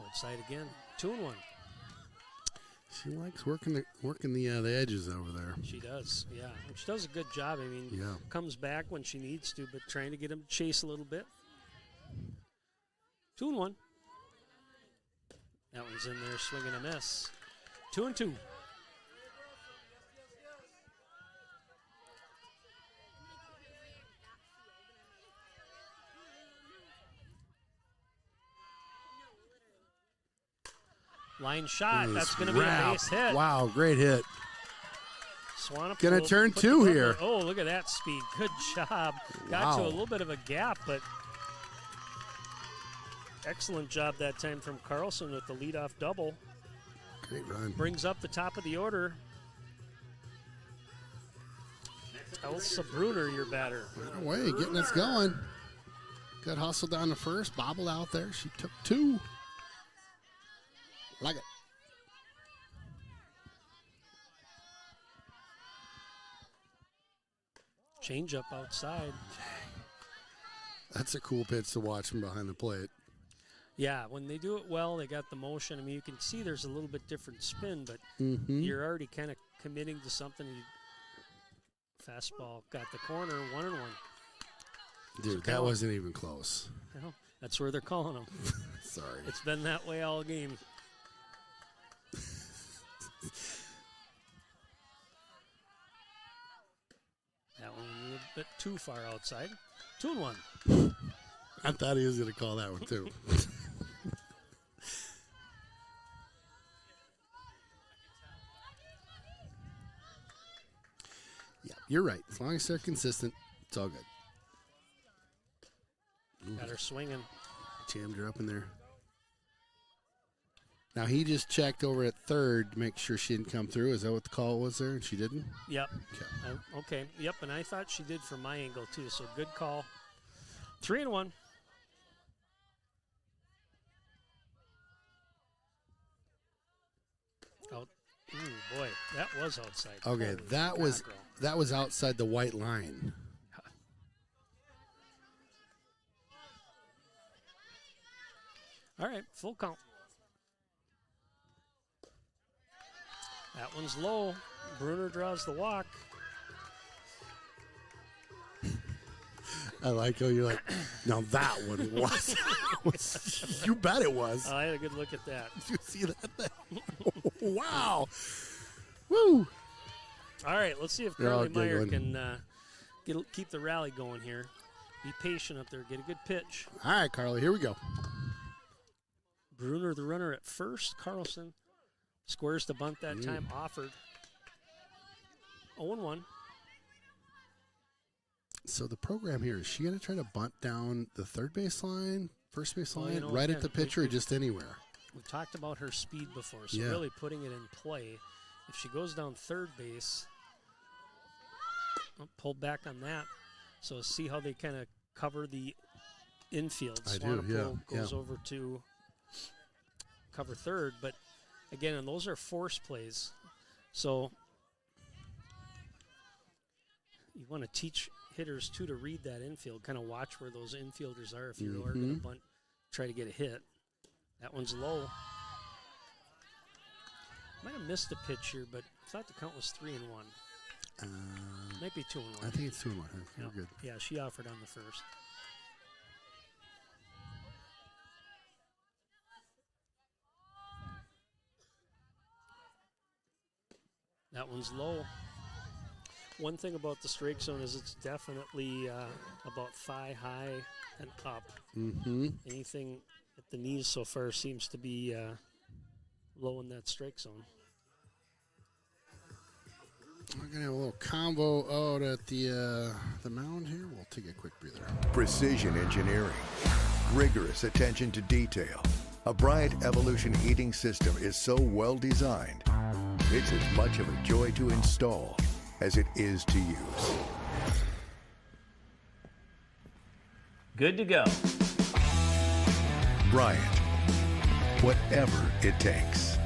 Outside again. 2-1. She likes working the edges over there. She does, yeah. And she does a good job. I mean, Yeah. comes back when she needs to, but trying to get him to chase a little bit. 2-1. That one's in there, swinging a miss. 2-2. Line shot. That's going to be a base hit. Wow, great hit. Swanepoel Gonna turn put two the here. glove- Oh, look at that speed. Good job. Got to a little bit of a gap, but excellent job that time from Carlson with the leadoff double. Great run. Brings up the top of the order. Elsa Bruner, your batter. Right away, getting us going. Good hustle down the first, bobbled out there. She took 2. Like it. Change up outside. That's a cool pitch to watch from behind the plate. Yeah, when they do it well, they got the motion. I mean, you can see there's a little bit different spin, but Mm-hmm. you're already kind of committing to something. Fastball got the corner, 1-1. Dude, that wasn't even close. Well, that's where they're calling them. Sorry. It's been that way all game. That one a little bit too far outside. 2-1. I thought he was going to call that one, too. Yeah, you're right. As long as they're consistent, it's all good. Got her swinging. Jammed her up in there. Now, he just checked over at third to make sure she didn't come through. Is that what the call was there? And she didn't? Yep. Okay. Okay. Yep. And I thought she did from my angle, too. So good call. 3-1. Out. Ooh, boy. That was outside. Okay, Holy that mackerel. was outside the white line. All right. Full count. That one's low. Bruner draws the walk. I like how you're like, now that one was. You bet it was. I had a good look at that. Did you see that thing? Wow. Woo. All right, let's see if They're all Carly Meyer giggling. can keep the rally going here. Be patient up there. Get a good pitch. All right, Carly, here we go. Bruner, the runner at first. Carlson squares the bunt that time. Offered. 0-1. So the program here, is she going to try to bunt down the third base line, first base Well, line, you know, right again, at the pitcher, or just anywhere? We've talked about her speed before, so Yeah. really putting it in play. If she goes down third base, I'll pull back on that. So see how they kind of cover the infield. I do, Swanepoel yeah, goes yeah. over to cover third, but again, and those are force plays. So you want to teach hitters too to read that infield, kind of watch where those infielders are if you are going to bunt, try to get a hit. That one's low. Might have missed a pitch here, but I thought the count was 3-1. Might be 2-1. I think it's 2-1. You're No. good. Yeah, she offered on the first. That one's low. One thing about the strike zone is it's definitely about thigh high and up. Mm-hmm. Anything at the knees so far seems to be low in that strike zone. We're going to have a little combo out at the mound here. We'll take a quick breather. Precision engineering, rigorous attention to detail. A Bryant Evolution heating system is so well designed, it's as much of a joy to install as it is to use. Good to go. Bryant, whatever it takes.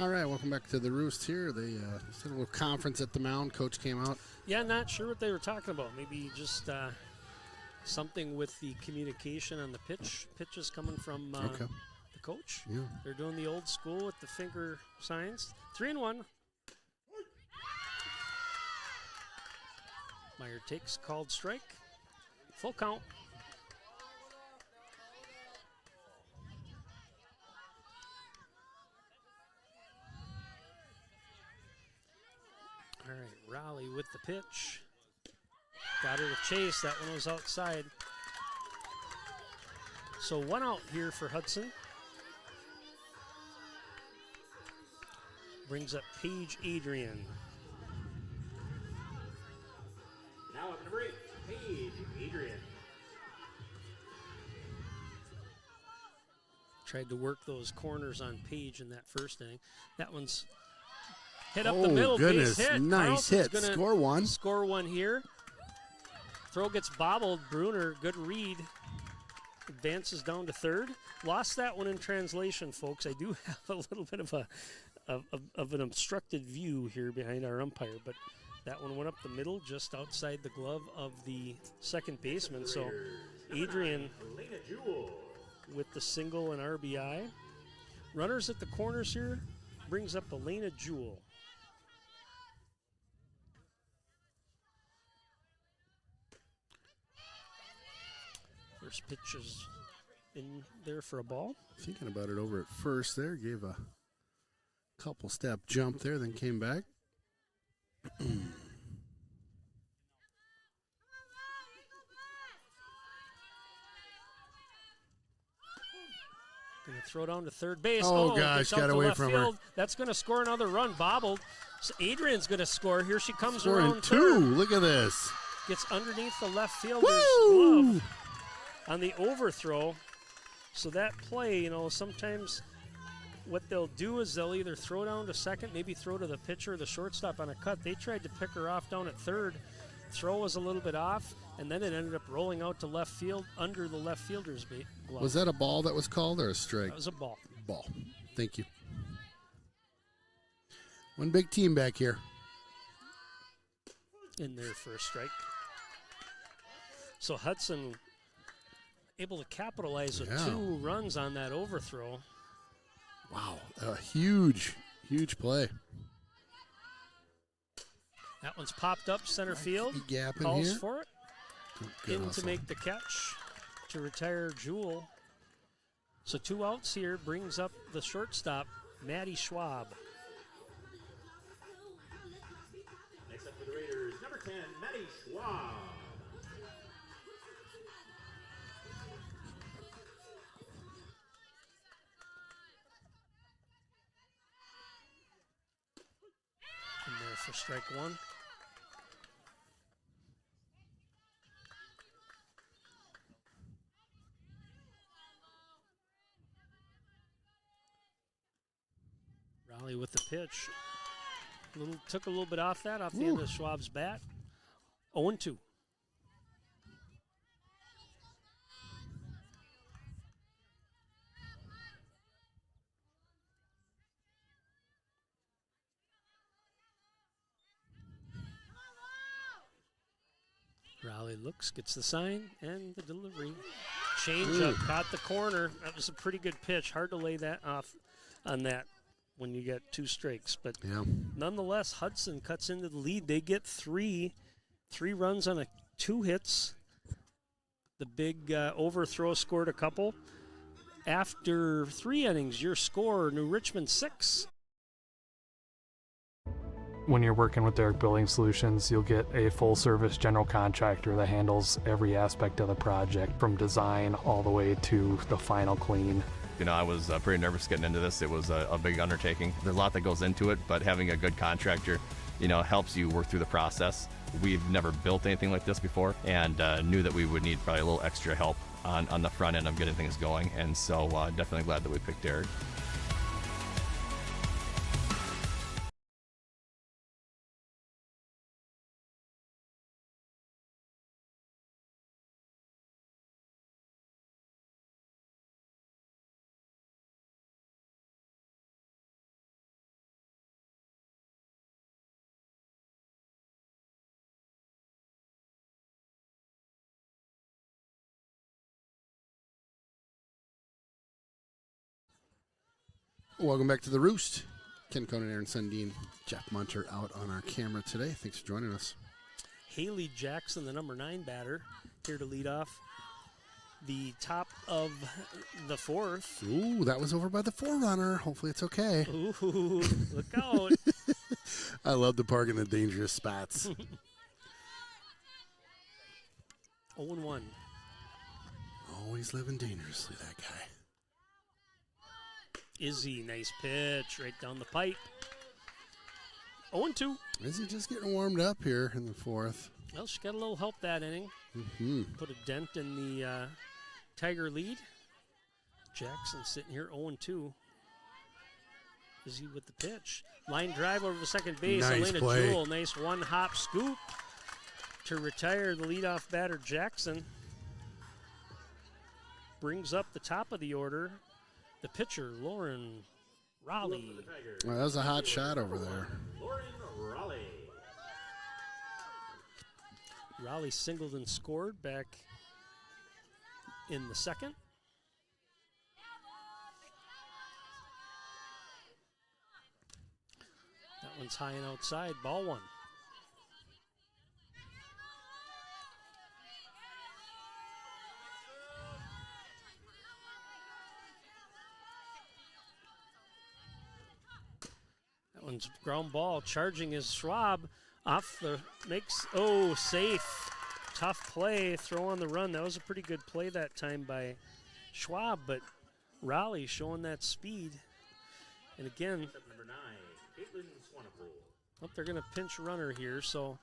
All right, welcome back to the Roost here. They just had a little conference at the mound. Coach came out, Yeah, not sure what they were talking about. Maybe just something with the communication on the pitch. Pitches coming from the coach. Yeah. They're doing the old school with the finger signs. 3-1. Meyer takes called strike. Full count. All right, Raleigh with the pitch. Got her to chase. That one was outside. So 1 out here for Hudson. Brings up Paige Adrian. Now up number 8, Paige Adrian. Tried to work those corners on Paige in that first inning. That one's hit up the middle. Goodness, base hit. nice Carlson's hit. gonna Score one. Score one here. Throw gets bobbled. Bruner, good read. Advances down to third. Lost that one in translation, folks. I do have a little bit of an obstructed view here behind our umpire, but that one went up the middle, just outside the glove of the second baseman. So Adrian Elena Jewell. with the single and RBI. Runners at the corners here brings up Elena Jewell. First pitch is in there for a ball. Thinking about it over at first there, gave a couple step jump there, then came back. Going to throw down to third base. Oh, gosh, gets out got to away left from field. her. That's going to score another run. Bobbled. So Adrian's going to score. Here she comes Scoring around two. third. Look at this. Gets underneath the left fielder's Woo! glove on the overthrow. So that play, you know, sometimes what they'll do is they'll either throw down to second, maybe throw to the pitcher or the shortstop on a cut. They tried to pick her off down at third. Throw was a little bit off, and then it ended up rolling out to left field under the left fielder's glove. Was that a ball that was called or a strike? That was a ball. Ball. Thank you. One big team back here. In there for a strike. So Hudson able to capitalize with 2 runs on that overthrow. Wow, a huge, huge play. That one's popped up center field. Big gap in Calls here. for it. Good In hustle. to make the catch to retire Jewell. So 2 outs here brings up the shortstop, Maddie Schwab. Next up for the Raiders, number 10, Maddie Schwab. In there for strike 1. Raleigh with the pitch. Took a little bit off that, off the end of Schwab's bat. 0-2. Raleigh looks, gets the sign, and the delivery. Change up, caught the corner. That was a pretty good pitch. Hard to lay that off on that when you get 2 strikes. But nonetheless, Hudson cuts into the lead. They get 3 runs on 2 hits. The big overthrow scored a couple. After 3 innings, your score, New Richmond 6. When you're working with Derek Building Solutions, you'll get a full-service general contractor that handles every aspect of the project, from design all the way to the final clean. You know, I was pretty nervous getting into this. It was a big undertaking. There's a lot that goes into it, but having a good contractor, you know, helps you work through the process. We've never built anything like this before, and knew that we would need probably a little extra help on the front end of getting things going, and so definitely glad that we picked Derek. Welcome back to the Roost. Ken Conan, Aaron Sundin, Jeff Munter out on our camera today. Thanks for joining us. Haley Jackson, the number 9 batter, here to lead off the top of the 4th. Ooh, that was over by the forerunner. Hopefully it's okay. Ooh, look out. I love the park in the dangerous spots. 0-1. Always living dangerously, that guy. Izzy, nice pitch right down the pipe. 0-2. Izzy just getting warmed up here in the 4th. Well, she got a little help that inning. Put a dent in the Tiger lead. Jackson sitting here 0-2. Izzy with the pitch. Line drive over to second base. Nice Elena play. Jewell, nice one-hop scoop to retire the leadoff batter, Jackson. Brings up the top of the order. The pitcher, Lauren Raleigh. Well, that was a hot shot over there. Lauren Raleigh. Raleigh singled and scored back in the 2nd. That one's high and outside. Ball 1. That one's ground ball. Charging is Schwab. Off the safe. Tough play. Throw on the run. That was a pretty good play that time by Schwab, but Raleigh showing that speed. And again, Number 9, Caitlin Swanepoel. they're going to pinch runner here, so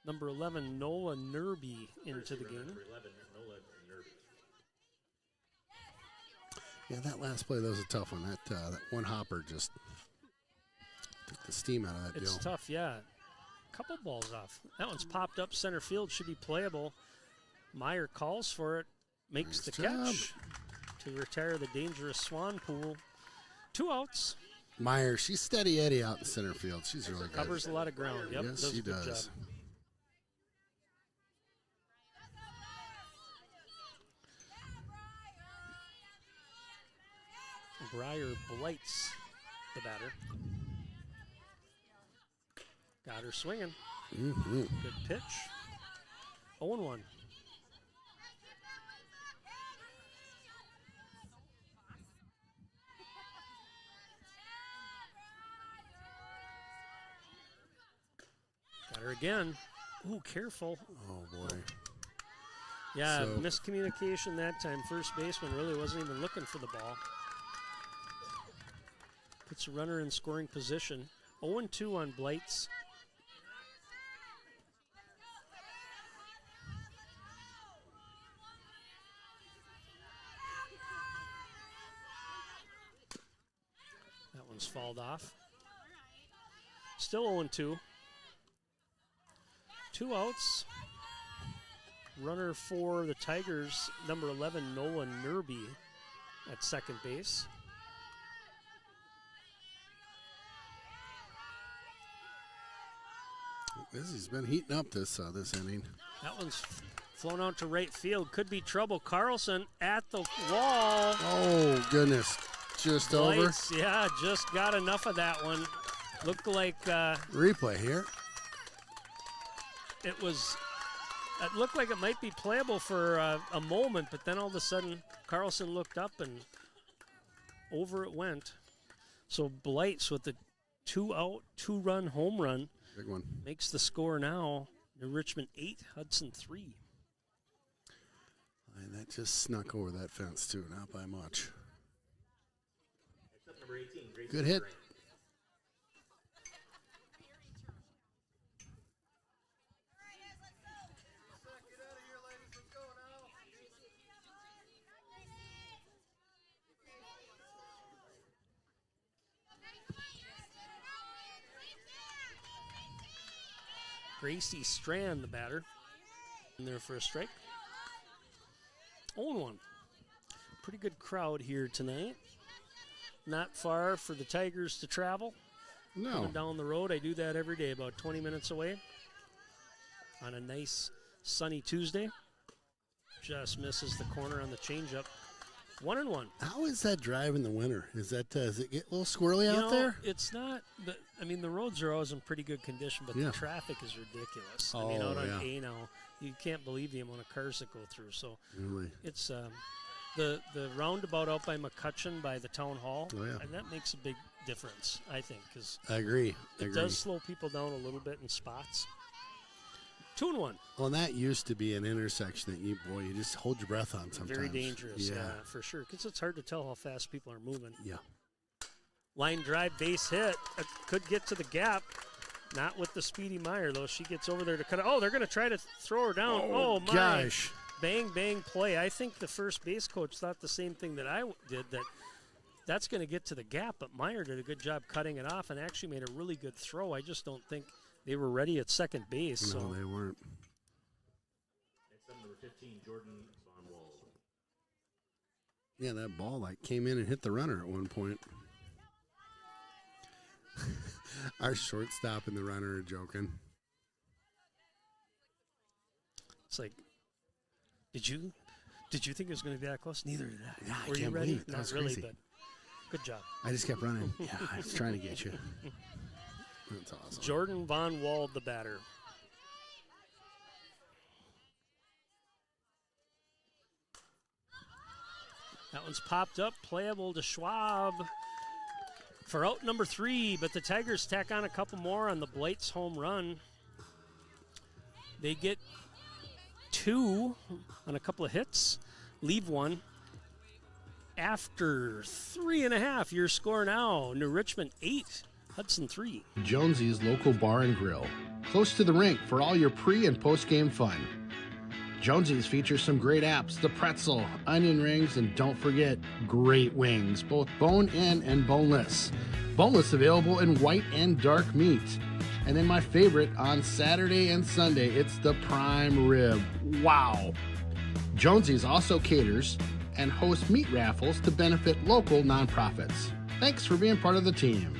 number 11, Nola Nerby into the game. Number 11, Nola Nerby. Yeah, that last play, that was a tough one. That one hopper just took the steam out of that It's deal. tough, yeah. Couple balls off. That one's popped up center field, should be playable. Meyer calls for it, makes Nice the job. catch to retire the dangerous Swanepoel. 2 outs. Meyer, she's steady Eddie out in center field. She's really good. Covers a lot of ground. Yep, Yes, does she a good does. job. Briar blights the batter. Got her swinging. Good pitch. 0-1. Got her again. Ooh, careful. Oh, boy. Yeah, So- miscommunication that time. First baseman really wasn't even looking for the ball. Puts a runner in scoring position. 0-2 on Blights. That one's fouled off. Still 0-2. 2 outs. Runner for the Tigers, number 11, Nolan Nerby at second base. Izzy's been heating up this inning. That one's flown out to right field. Could be trouble. Carlson at the wall. Oh, goodness. Just over. Lights, yeah, just got enough of that one. Looked like Replay here. it looked like it might be playable for a moment, but then all of a sudden Carlson looked up and over it went. So Blights with the 2-out, 2-run home run Big one. makes the score now. New Richmond 8, Hudson 3. And that just snuck over that fence, too. Not by much. Next up, number 18, Gracie Good hit. Grant. Gracie Strand, the batter, in there for a strike. 0-1. Pretty good crowd here tonight. Not far for the Tigers to travel. No. Coming down the road, I do that every day, about 20 minutes away. On a nice sunny Tuesday. Just misses the corner on the changeup. 1-1. How is that drive in the winter? Is that does it get a little squirrely out there? It's not. I mean, the roads are always in pretty good condition, but the traffic is ridiculous. I mean, out on A now, you can't believe the amount of cars that go through. So Really? it's the roundabout out by McCutcheon by the town hall, and that makes a big difference, I think, because I agree. It does slow people down a little bit in spots. 2-1. Well, and that used to be an intersection that you just hold your breath on sometimes. Very dangerous, for sure, because it's hard to tell how fast people are moving. Yeah. Line drive, base hit. Could get to the gap. Not with the speedy Meyer, though. She gets over there to cut it. Oh, they're going to try to throw her down. Oh my. Gosh. Bang, bang play. I think the first base coach thought the same thing that I did, that's going to get to the gap, but Meyer did a good job cutting it off and actually made a really good throw. I just don't think they were ready at second base. No, so. they weren't. Next up, number 15, Jordan Von Wald. Yeah, that ball came in and hit the runner at one point. Our shortstop and the runner are joking. It's like, did you think it was going to be that close? Neither did I. Yeah, I Were can't you ready? believe it. Not That's really, crazy. but good job. I just kept running. Yeah, I was trying to get you. That's awesome. Jordan Von Wald, the batter. That one's popped up, playable to Schwab for out number 3, but the Tigers tack on a couple more on the Blights home run. They get 2 on a couple of hits, leave 1. After 3.5, your score now, New Richmond 8, Hudson 3. Jonesy's local bar and grill, close to the rink for all your pre- and post-game fun. Jonesy's features some great apps, the pretzel, onion rings, and don't forget, great wings, both bone-in and boneless. Boneless available in white and dark meat. And then my favorite, on Saturday and Sunday, it's the prime rib. Wow! Jonesy's also caters and hosts meat raffles to benefit local nonprofits. Thanks for being part of the team.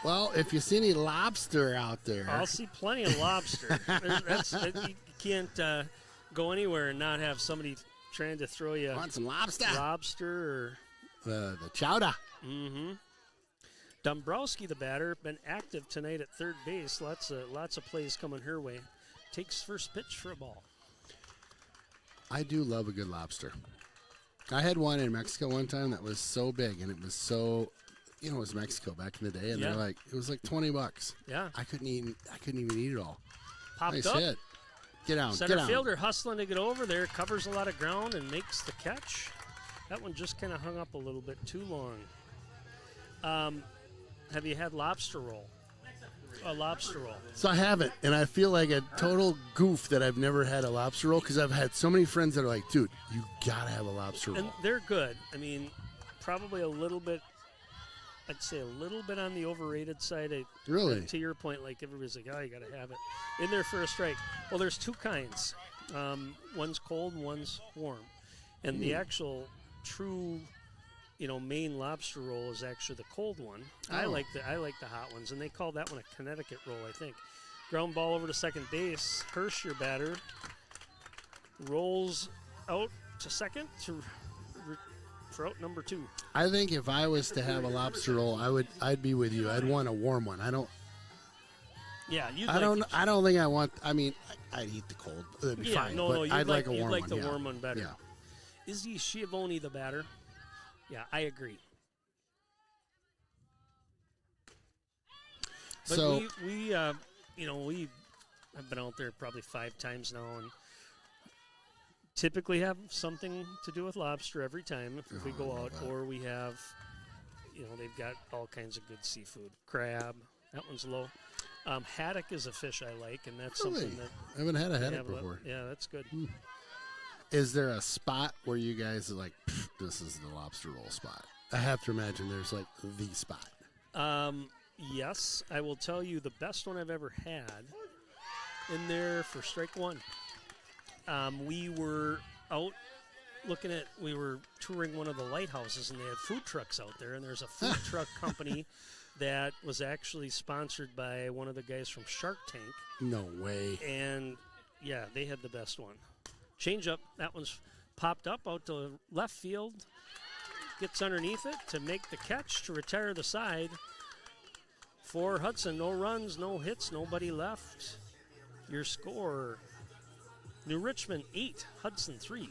Well, if you see any lobster out there. I'll see plenty of lobster. You can't go anywhere and not have somebody trying to throw you Want some lobster? Lobster or The chowder. Mm-hmm. Dombrowski, the batter, been active tonight at third base. Lots of plays coming her way. Takes first pitch for a ball. I do love a good lobster. I had one in Mexico one time that was so big, and it was so, it was Mexico back in the day, and they're like, it was like $20. Yeah. I couldn't even eat it all. Popped nice up. hit. Get down. Center get down. fielder hustling to get over there, covers a lot of ground and makes the catch. That one just kind of hung up a little bit too long. Have you had lobster roll? A lobster roll. So I haven't, and I feel like a total goof that I've never had a lobster roll because I've had so many friends that are like, dude, you gotta have a lobster roll. And they're good. I mean, probably a little bit, I'd say a little bit on the overrated side. Really? To your point, like everybody's like, oh, you got to have it in there for a strike. Well, there's two kinds. One's cold and one's warm. And the actual true, main lobster roll is actually the cold one. Oh. I like the hot ones, and they call that one a Connecticut roll, I think. Ground ball over to second base. Hirsch, your batter, rolls out to second for out number 2. I think if I was to have a lobster roll, I'd be with you. I'd want a warm one. I don't think I want. I mean, I'd eat the cold. That'd be fine. No, but I'd like a warm you'd like one. the warm one better. Yeah. Izzy Schiavone, the batter. Yeah, I agree. But So we have been out there probably 5 times now, and typically have something to do with lobster every time if we go out, or we have, they've got all kinds of good seafood. Crab, that one's low. Haddock is a fish I like, and that's Really? something that I haven't had a haddock have before. yeah, that's good. Is there a spot where you guys are like, this is the lobster roll spot? I have to imagine there's like the spot. Yes, I will tell you the best one I've ever had in there for strike one. We were out we were touring one of the lighthouses, and they had food trucks out there, and there's a food truck company that was actually sponsored by one of the guys from Shark Tank. No way. And, yeah, they had the best one. Change up, that one's popped up out to left field, gets underneath it to make the catch to retire the side. For Hudson, no runs, no hits, nobody left. Your score, New Richmond 8, Hudson 3.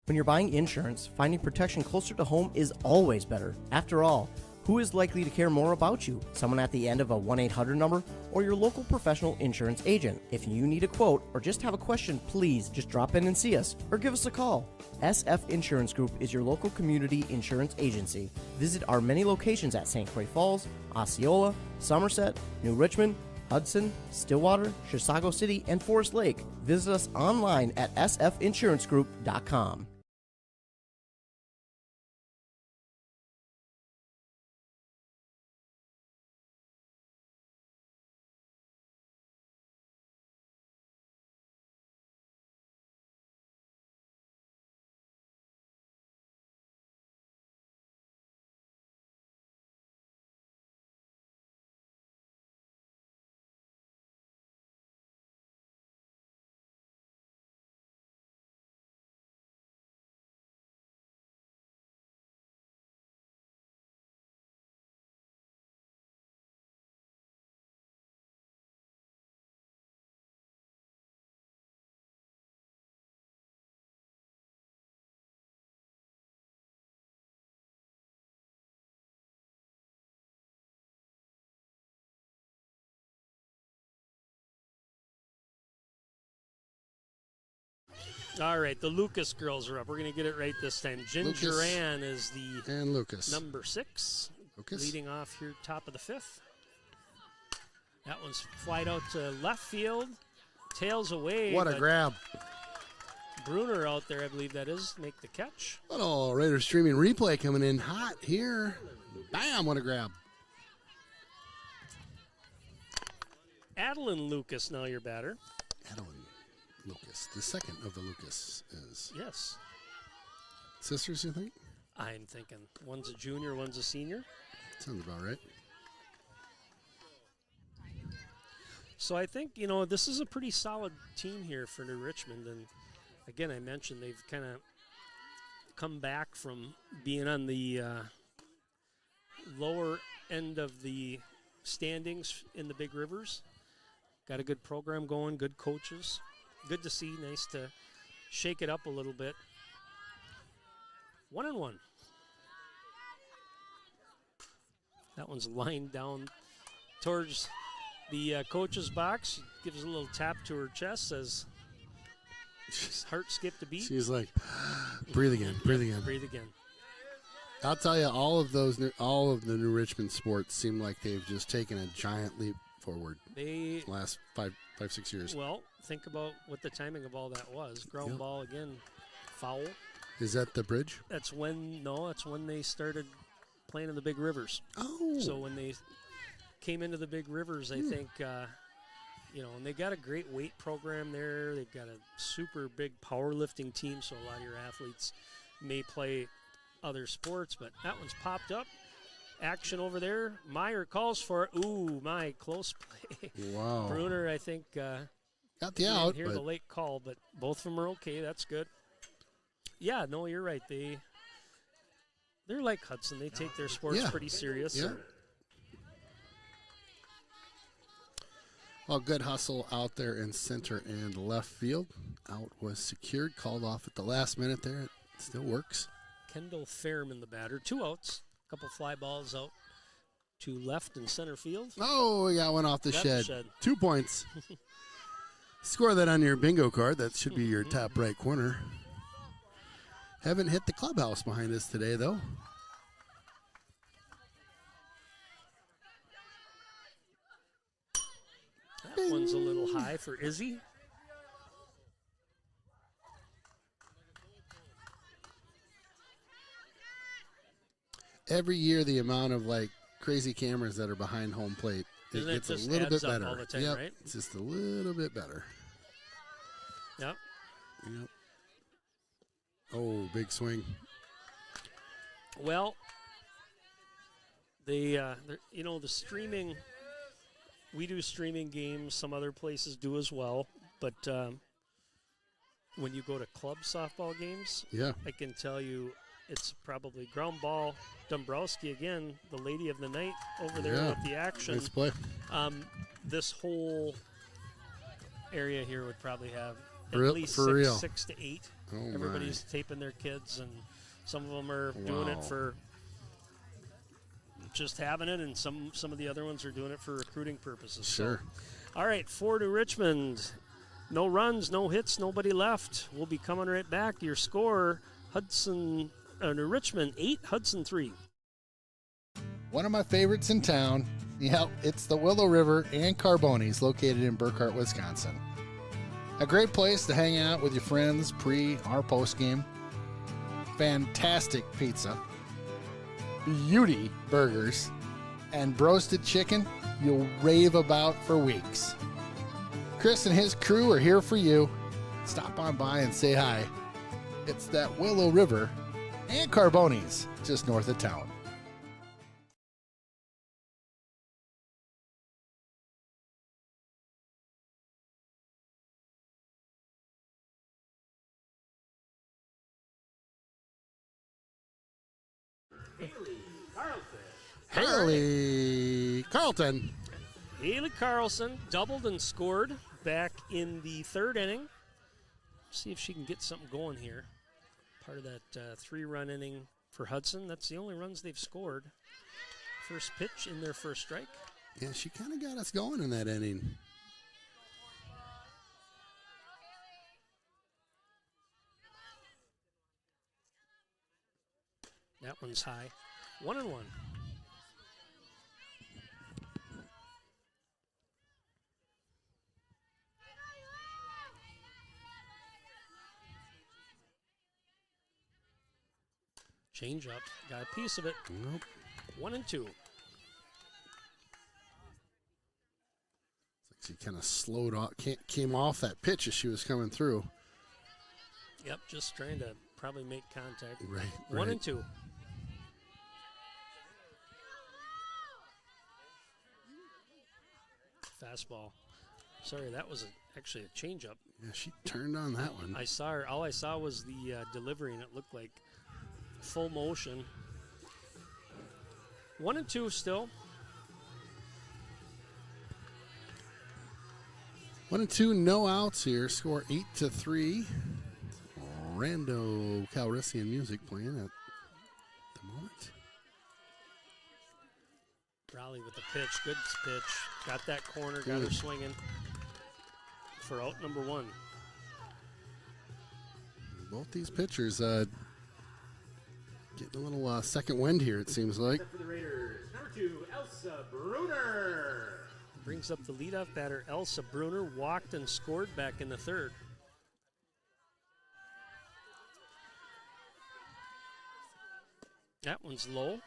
When you're buying insurance, finding protection closer to home is always better. After all, who is likely to care more about you? Someone at the end of a 1-800 number or your local professional insurance agent? If you need a quote or just have a question, please just drop in and see us or give us a call. SF Insurance Group is your local community insurance agency. Visit our many locations at St. Croix Falls, Osceola, Somerset, New Richmond, Hudson, Stillwater, Chisago City, and Forest Lake. Visit us online at sfinsurancegroup.com. All right, the Lucas girls are up. We're going to get it right this time. Ginger Ann is the and Lucas. number 6, Lucas. leading off here top of the 5th. That one's flied out to left field, tails away. What a grab. Bruner out there, I believe that is, make the catch. Little Raiders streaming replay coming in hot here. Bam, what a grab. Adeline Lucas, now your batter. Adeline Lucas, the second of the Lucas is. Yes. Sisters, you think? I'm thinking one's a junior, one's a senior. Sounds about right. So I think, this is a pretty solid team here for New Richmond. And again, I mentioned they've kind of come back from being on the lower end of the standings in the Big Rivers. Got a good program going, good coaches. Good to see. Nice to shake it up a little bit. 1-1. That one's lined down towards the coach's box. She gives a little tap to her chest, says, heart skipped a beat. She's like, breathe again, breathe again. Breathe again. I'll tell you, all of the New Richmond sports seem like they've just taken a giant leap forward. They last 5-6 years. Well, think about what the timing of all that was. Ground ball again, foul. Is that the bridge? That's when they started playing in the Big Rivers. Oh. So when they came into the Big Rivers, I think, and they got a great weight program there. They've got a super big powerlifting team, so a lot of your athletes may play other sports, but that one's popped up. Action over there. Meyer calls for it. Ooh, my close play. Wow. Bruner, I think, got the out. Hear the late call, but both of them are okay. That's good. Yeah, no, you're right. They're like Hudson. They take their sports pretty serious. Yeah. Well, good hustle out there in center and left field. Out was secured, called off at the last minute there. It still works. Kendall Fairman, the batter. 2 outs. A couple fly balls out to left and center field. Oh, we got one off the shed. 2 points. Score that on your bingo card. That should be your top right corner. Haven't hit the clubhouse behind us today, though. That one's a little high for Izzy. every year the amount of like crazy cameras that are behind home plate, it gets a little bit better. All the time, yep. right? It's just a little bit better. Yep. Yep. Oh, big swing. Well, the streaming, we do streaming games. Some other places do as well. But when you go to club softball games, yeah, I can tell you it's probably ground ball. Dombrowski again, the lady of the night over there with the action. Nice play. This whole area here would probably have at least six to eight. Oh, everybody's taping their kids, and some of them are doing it for just having it, and some of the other ones are doing it for recruiting purposes. Sure. So, all right, 4 to Richmond. No runs, no hits, nobody left. We'll be coming right back. Your score, Richmond 8, Hudson 3. One of my favorites in town. Yep, it's the Willow River and Carbonis, located in Burkhart, Wisconsin. A great place to hang out with your friends pre or post game. Fantastic pizza, beauty burgers, and roasted chicken you'll rave about for weeks. Chris and his crew are here for you. Stop on by and say hi. It's that Willow River and Carbonis just north of town. Haley Carlton. Haley Carlson doubled and scored back in the third inning. See if she can get something going here. Part of that 3-run inning for Hudson. That's the only runs they've scored. First pitch in their first strike. Yeah, she kind of got us going in that inning. That one's high. 1-1. Change up. Got a piece of it. Nope. 1-2. She kind of slowed off, came off that pitch as she was coming through. Yep, just trying to probably make contact. Right. 1-2. Fastball. Sorry, that was actually a changeup. Yeah, she turned on that one. I saw her. All I saw was the delivery, and it looked like full motion. 1-2 still. 1-2, no outs here. Score 8-3. Rando Calrissian music playing at the moment. Raleigh with the pitch. Good pitch. Got that corner. Got her swinging for out number 1. Both these pitchers getting a little second wind here, it seems like. For the Raiders, number 2, Elsa Bruner. Brings up the leadoff batter, Elsa Bruner. Walked and scored back in the third. That one's low.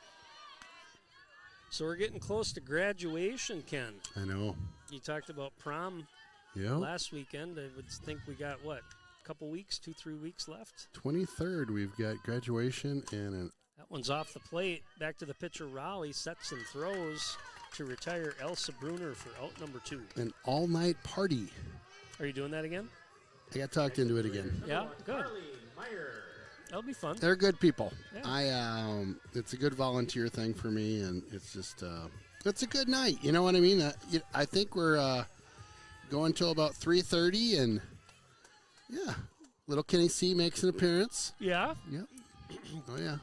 So we're getting close to graduation, Ken. I know. You talked about prom last weekend. I would think we got, what, a couple weeks, 2-3 weeks left? 23rd, we've got graduation and that one's off the plate. Back to the pitcher, Raleigh. Sets and throws to retire Elsa Bruner for out number 2. an all-night party. Are you doing that again? I got talked into it again. Yeah, good. That'll be fun. They're good people. Yeah. It's a good volunteer thing for me, and it's just it's a good night. You know what I mean? I think we're going till about 3:30, and little Kenny C makes an appearance. Yeah. Yep. Oh yeah.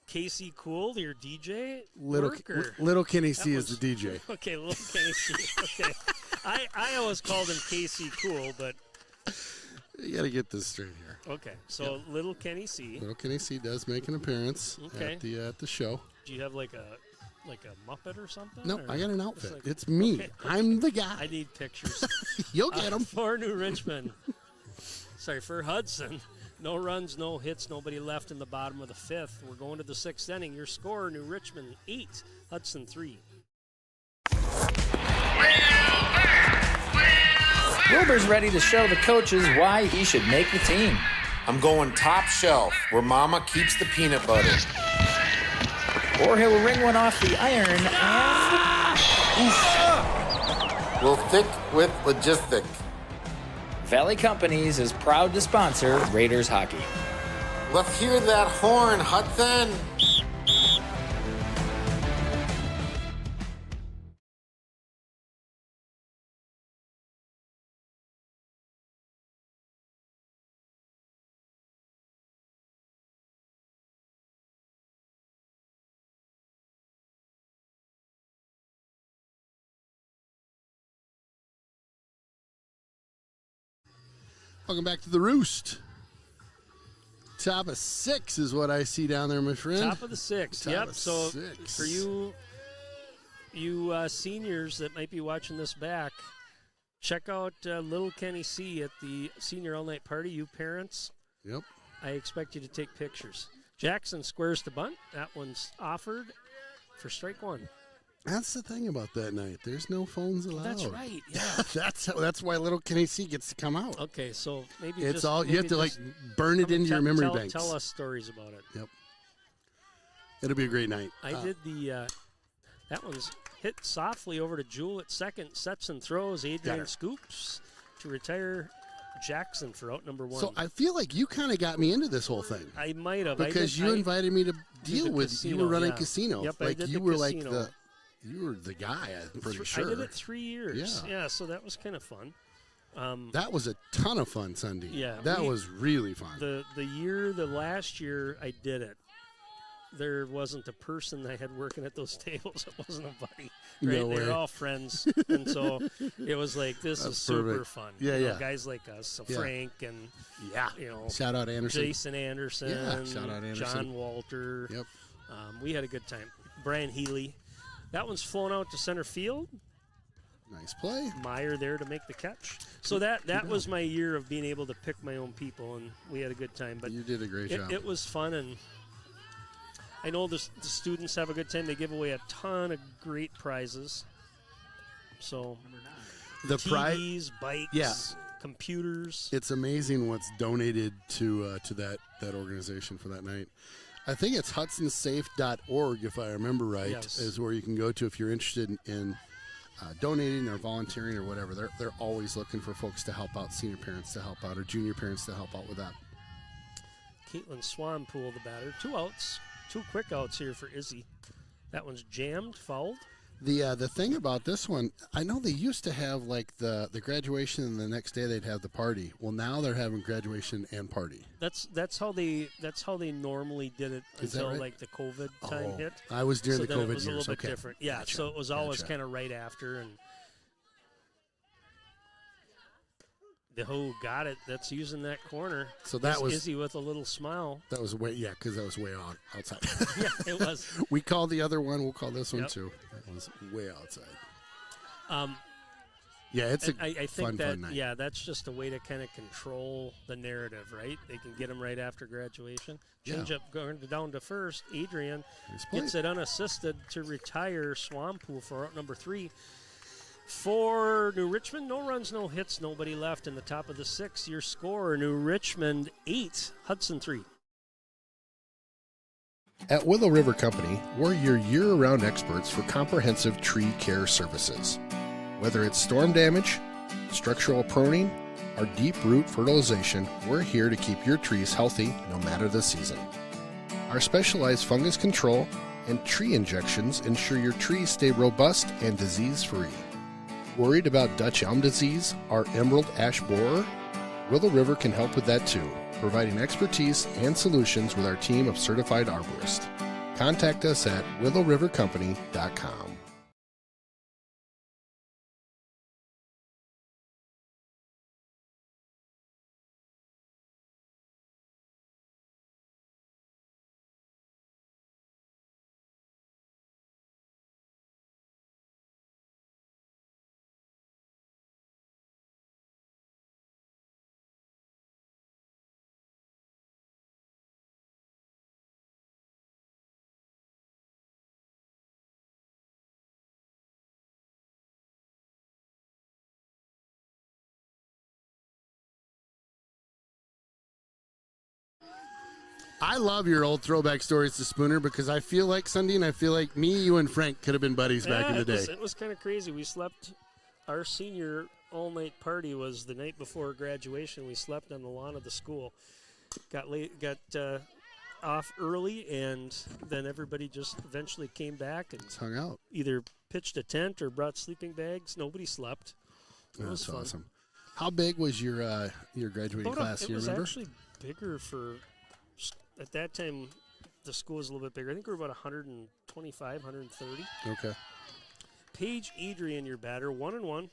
Casey Cool, your DJ. Little Kenny C is the DJ. Okay, little Kenny C. Okay. I always called him Casey Cool, but You got to get this straight here. Okay, so little Kenny C. Little Kenny C does make an appearance at the show. Do you have like a Muppet or something? No, I got an outfit. Like, it's me. Okay. I'm the guy. I need pictures. You'll get them. For New Richmond. For Hudson, No runs, no hits, nobody left in the bottom of the 5th. We're going to the 6th inning. Your score, New Richmond 8, Hudson 3. Wilbur's ready to show the coaches why he should make the team. I'm going top shelf, where Mama keeps the peanut butter. Or he'll ring one off the iron and... Will thick with logistic. Valley Companies is proud to sponsor Raiders hockey. Let's hear that horn, Hudson. Welcome back to the Roost. Top of 6 is what I see down there, my friend. Top of the 6th. Top Yep. of So 6. for you seniors that might be watching this back, check out Little Kenny C at the senior all-night party. You parents, Yep. I expect you to take pictures. Jackson squares to bunt. That one's offered for strike 1. That's the thing about that night. There's no phones allowed. That's right. Yeah. that's why little Kenny C gets to come out. Okay, so maybe It's just, all you have to just burn it come and into your memory tell, banks. Tell us stories about it. Yep. It'll be a great night. I did the that one's hit softly over to Jewel at second. Sets and throws. Adrian scoops to retire Jackson for out number 1. So I feel like you kind of got me into this whole thing. I might have Because you invited me to deal with. casino, You were running yeah. casino. Yep, I like did you the were casino. like you were the guy. I'm pretty sure. I did it 3 years. Yeah. So that was kind of fun. That was a ton of fun Sunday. Yeah, that was really fun. The last year I did it, there wasn't a person I had working at those tables. It wasn't a buddy. Right? No they way. were all friends, and so it was like this That's is super perfect. fun. Yeah, You know, yeah. guys like us, so Yeah. Frank and Shout out Anderson. Jason Anderson, Yeah, shout out Anderson. John Walter. Yep. We had a good time. Brian Healy. That one's flown out to center field. Nice play. Meyer there to make the catch. So that was my year of being able to pick my own people, and we had a good time. But You did a great job. it was fun, and I know the students have a good time. They give away a ton of great prizes. So The TVs, bikes, Yeah. computers. It's amazing what's donated to that organization for that night. I think it's hudsonsafe.org, if I remember right, Yes. is where you can go to if you're interested in donating or volunteering or whatever. They're always looking for folks to help out, senior parents to help out, or junior parents to help out with that. Caitlin Swanpool, the batter. 2 outs. 2 quick outs here for Izzy. That one's jammed, fouled. The thing about this one, I know they used to have like the graduation and the next day they'd have the party. Well, now they're having graduation and party. That's how they normally did it Is that until right? like the COVID time hit. I was during So the then COVID it was years. a little bit Okay. different. Yeah, Gotcha. so it was always Gotcha. kind of right after, and the who got it. That's using that corner. So that was- Izzy with a little smile. That was because that was way outside. Yeah, it was. We called the other one. We'll call this one Yep. too. That was way outside. Yeah, it's a I think fun night. Yeah, that's just a way to kind of control the narrative, right? They can get them right after graduation. Change Yeah. up going down to first. Adrian Nice play. gets it unassisted to retire Swanpool for out number 3. For New Richmond, no runs, no hits, nobody left in the top of the 6th. Your score, New Richmond 8, Hudson 3. At Willow River Company, we're your year-round experts for comprehensive tree care services. Whether it's storm damage, structural pruning, or deep root fertilization, we're here to keep your trees healthy no matter the season. Our specialized fungus control and tree injections ensure your trees stay robust and disease-free. Worried about Dutch elm disease or emerald ash borer? Willow River can help with that too, providing expertise and solutions with our team of certified arborists. Contact us at willowrivercompany.com. I love your old throwback stories to Spooner because I feel like, Sundin, I feel like me, you, and Frank could have been buddies back in the day. It was kind of crazy. We slept, our senior all-night party was the night before graduation. We slept on the lawn of the school. Got off early, and then everybody just eventually came back and hung out. Either pitched a tent or brought sleeping bags. Nobody slept. It was fun. Awesome. How big was your graduating class? Do you remember? It was actually bigger at that time. The school was a little bit bigger. I think we were about 125, 130. Okay. Paige Adrian, your batter, 1-1.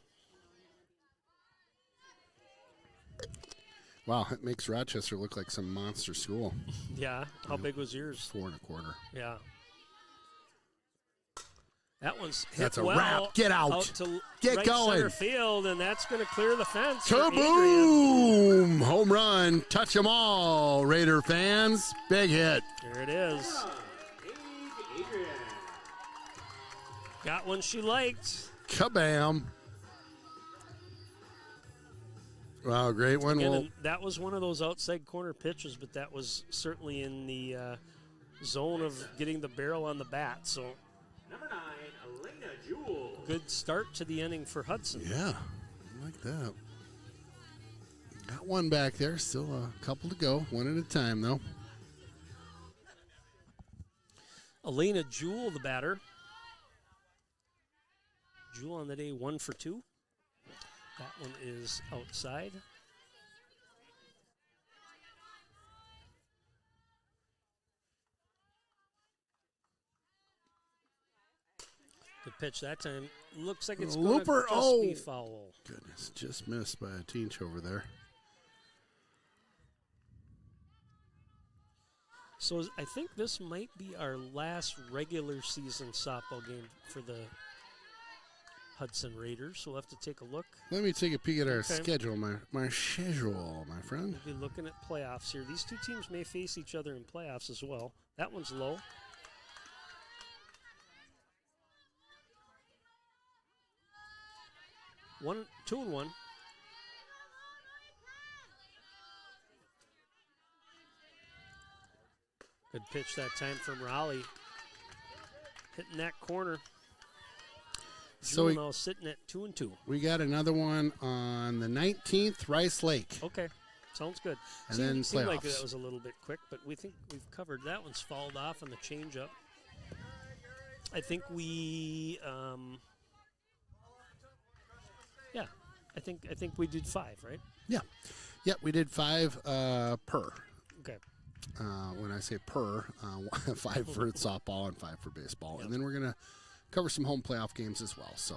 Wow, it makes Rochester look like some monster school. Yeah. How big was yours? 4 1/4. Yeah. That one's hit That's a well wrap. Get out. To Get right going. Center field, and that's going to clear the fence. Kaboom! Home run. Touch them all, Raider fans. Big hit. There it is. Got one she liked. Kabam. Wow, great one. Again, and that was one of those outside corner pitches, but that was certainly in the zone of getting the barrel on the bat. So, Number 9, Elena Jewell. Good start to the inning for Hudson. Yeah, I like that. Got one back there. Still a couple to go. One at a time, though. Elena Jewell, the batter. Jewell on the day 1 for 2. That one is outside. Good pitch that time. Looks like it's going to just be foul. Goodness, just missed by a teench over there. So I think this might be our last regular season softball game for the Hudson Raiders. We'll have to take a look. Let me take a peek at our schedule, my schedule, my friend. We'll be looking at playoffs here. These two teams may face each other in playoffs as well. That one's low. Two and one. Good pitch that time from Raleigh. Hitting that corner. So now sitting at 2-2. We got another one on the 19th, Rice Lake. Okay, sounds good. And then seemed like playoffs. that was a little bit quick, but we think we've covered that. One's fouled off on the changeup. I think we, I think we did 5, right? Yeah, we did 5 per. Okay. When I say per, 5 for softball and 5 for baseball, and then we're gonna cover some home playoff games as well. So.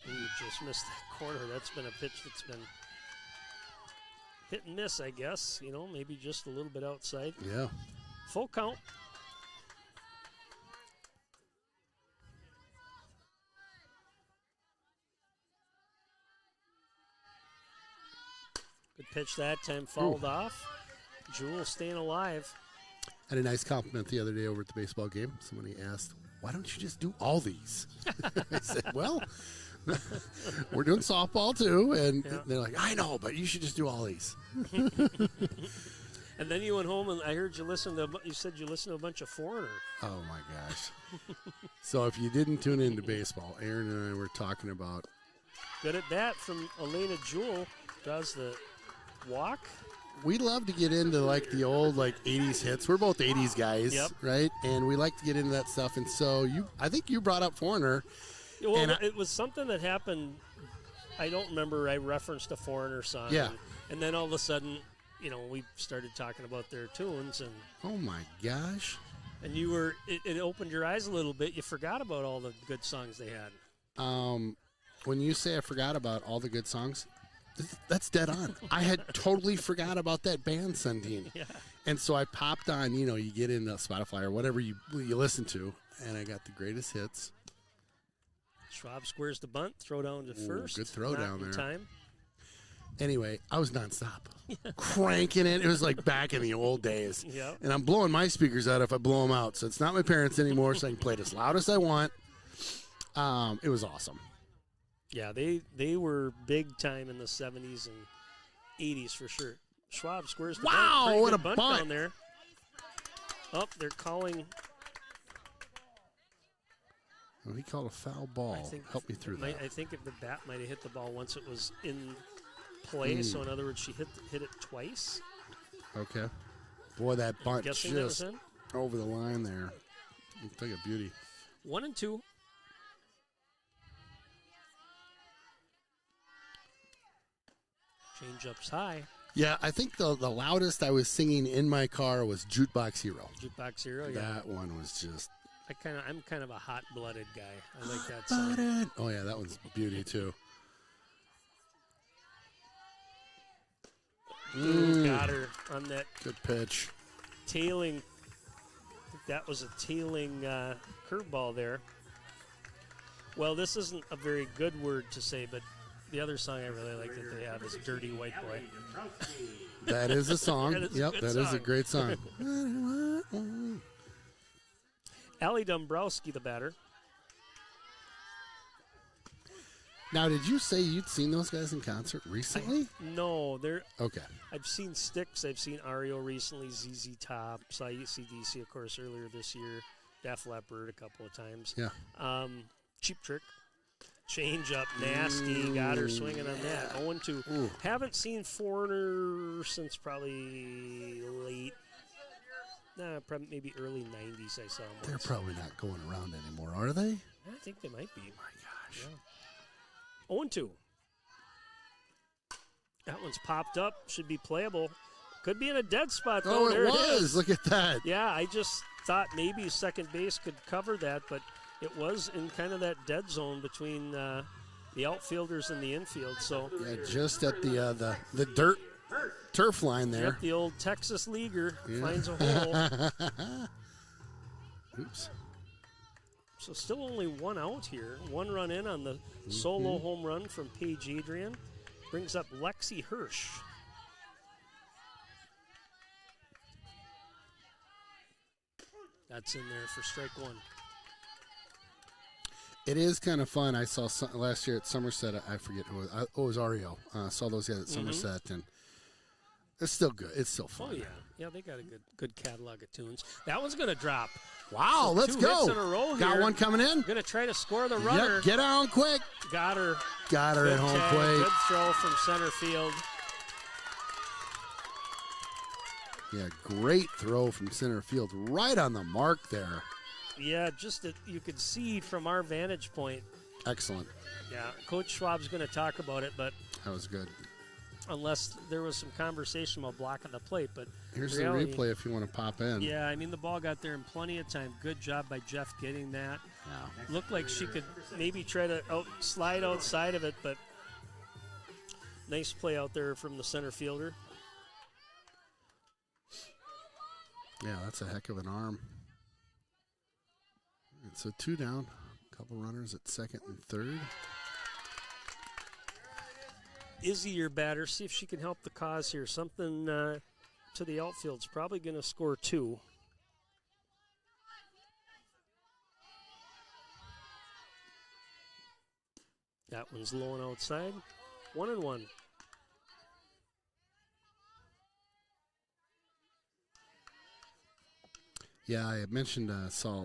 Ooh, just missed that corner. That's been a pitch that's been hit and miss, I guess. You know, maybe just a little bit outside. Yeah. Full count. Good pitch that time, fouled off. Jewell staying alive. I had a nice compliment the other day over at the baseball game. Somebody asked, "Why don't you just do all these?" I said, "Well, we're doing softball too," and they're like, "I know, but you should just do all these." And then you went home, and I heard you said you listened to a bunch of Foreigner. Oh my gosh! So if you didn't tune into baseball, Aaron and I were talking about good at bat from Elena Jewell. Does the walk. We love to get into like the old 80s hits. We're both 80s guys, right? And we like to get into that stuff. And so I think you brought up Foreigner. Well, it was something that happened. I don't remember. I referenced a Foreigner song. Yeah. And then all of a sudden, we started talking about their tunes. And oh my gosh. And it opened your eyes a little bit. You forgot about all the good songs they had. When you say I forgot about all the good songs, that's dead on. I had totally forgot about that band, Sundin. Yeah. And so I popped on, you get into Spotify or whatever you listen to, and I got the greatest hits. Schwab squares the bunt, throw down to first. Good throw down there. Time. Anyway, I was nonstop. Cranking it. It was like back in the old days. Yep. And I'm blowing my speakers out if I blow them out. So it's not my parents anymore, so I can play it as loud as I want. It was awesome. Yeah, they were big time in the 70s and 80s for sure. Schwab squares the Wow, bunt. Pretty what good a bunt bunt. down there. Oh, they're calling. Oh, he called a foul ball. Help me through that. I think if the bat might have hit the ball once it was in play. So in other words, she hit it twice. Okay. Boy, that bunt Guessing that was just in? over the line there. Looked like a beauty. 1-2. Change-ups high. Yeah, I think the loudest I was singing in my car was Jukebox Hero. Jukebox Hero, yeah. That one was just... I'm kind of a hot-blooded guy. I like that song. Oh, yeah, that one's beauty, too. Got her on that. Good pitch. Tailing. I think that was a tailing curveball there. Well, this isn't a very good word to say, but the other song I really like that they have is Dirty White Boy. That is a song. That is a Yep, good that is a song. great song. Allie Dombrowski, the batter. Now, did you say you'd seen those guys in concert recently? No, they're Okay. I've seen Styx. I've seen REO recently. ZZ Top. Saw AC/DC, of course, earlier this year. Def Leppard a couple of times. Yeah. Cheap Trick. Change up, nasty. Got her swinging on that. 0-2. Ooh. Haven't seen Foreigner since probably late. Probably maybe early 90s. I saw them. They're once. probably not going around anymore, are they? I think they might be. My gosh. Yeah. 0-2. That one's popped up. Should be playable. Could be in a dead spot, though. Oh, There it was. is. Look at that. Yeah, I just thought maybe second base could cover that, but it was in kind of that dead zone between the outfielders and the infield. So Yeah, just at the dirt turf line there. yep, the old Texas leaguer Yeah. finds a hole. Oops. So still only one out here. One run in on the solo home run from Paige Adrian. Brings up Lexi Hirsch. That's in there for strike one. It is kind of fun. I saw last year at Somerset. I forget who it was. It was REO. Saw those guys at Somerset, and it's still good. It's still fun. Oh yeah, yeah, they got a good catalog of tunes. That one's gonna drop. Wow, So let's two go. hits in a row Got here. one coming in. Gonna try to score the runner. Yep, get on quick. Got her. Got her at Good home tag, plate. Good throw from center field. Yeah, great throw from center field. Right on the mark there. Yeah, just that you could see from our vantage point. Excellent. Yeah, Coach Schwab's going to talk about it, but That was good. unless there was some conversation about blocking the plate, but Here's reality, the replay if you want to pop in. Yeah, I mean the ball got there in plenty of time. Good job by Jeff getting that. Yeah. Looked like she could maybe try to slide outside of it, but nice play out there from the center fielder. Yeah, that's a heck of an arm. It's a 2 down. Couple runners at second and third. Izzy, your batter, see if she can help the cause here. Something to the outfield's probably going to score 2. That one's low and outside. 1-1. Yeah, I had mentioned saw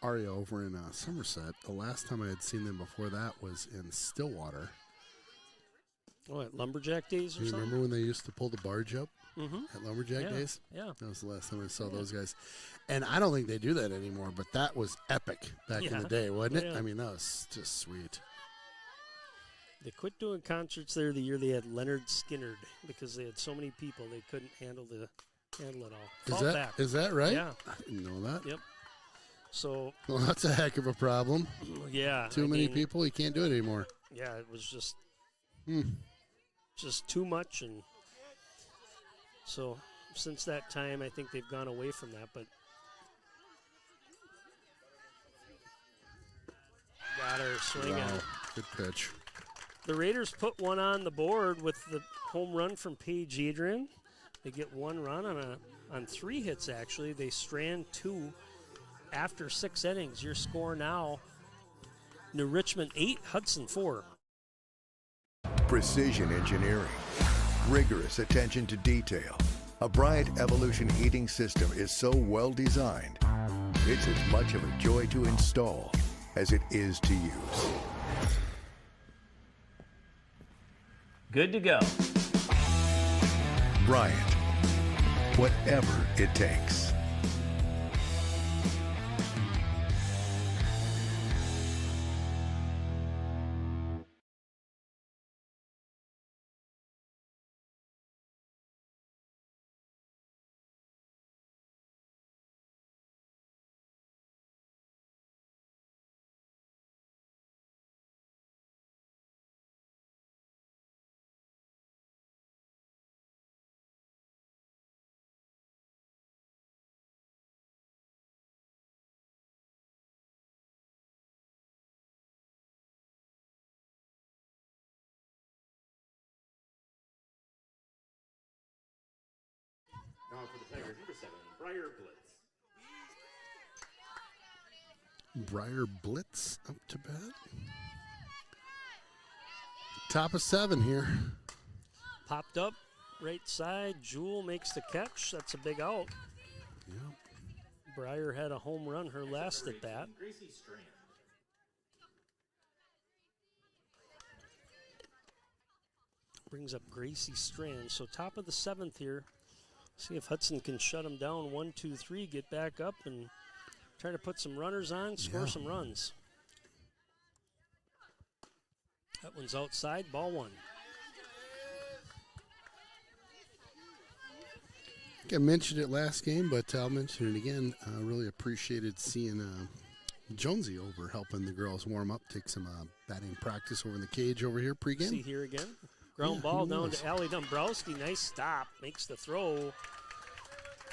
Aria over in Somerset. The last time I had seen them before that was in Stillwater. Oh, at Lumberjack Days or Do you something? remember when they used to pull the barge up at Lumberjack Yeah, Days? yeah. That was the last time I saw those guys. And I don't think they do that anymore, but that was epic back in Yeah. the day, wasn't it? Yeah. I mean, that was just sweet. They quit doing concerts there the year they had Leonard Skinnerd because they had so many people they couldn't handle it all. Is that right? Yeah. I didn't know that. Yep. So, Well, that's a heck of a problem. yeah. Too I many mean, people, you can't do it anymore. Yeah, it was just Hmm. just too much, and so since that time I think they've gone away from that, but got her swinging. Wow. Good pitch. The Raiders put one on the board with the home run from Paige Adrian. They get one run on 3 hits, actually. They strand 2 after 6 innings. Your score now, New Richmond 8, Hudson 4. Precision engineering, Rigorous attention to detail. A Bryant Evolution heating system is so well designed, it's as much of a joy to install as it is to use. Good to go. Bryant, whatever it takes. Now for the Tigers, number 7, Briar Blitz. Briar Blitz up to bat. Top of 7 here. Popped up, right side. Jewel makes the catch. That's a big out. Yep. Briar had a home run her last at bat. Gracie Strand. Brings up Gracie Strand. So top of the 7th here. See if Hudson can shut him down. 1, 2, 3. Get back up and try to put some runners on, score some runs. That one's outside. Ball 1. I think I mentioned it last game, but I'll mention it again. I really appreciated seeing Jonesy over helping the girls warm up, take some batting practice over in the cage over here pregame. See here again. Ground ball down to Allie Dombrowski. Nice stop. Makes the throw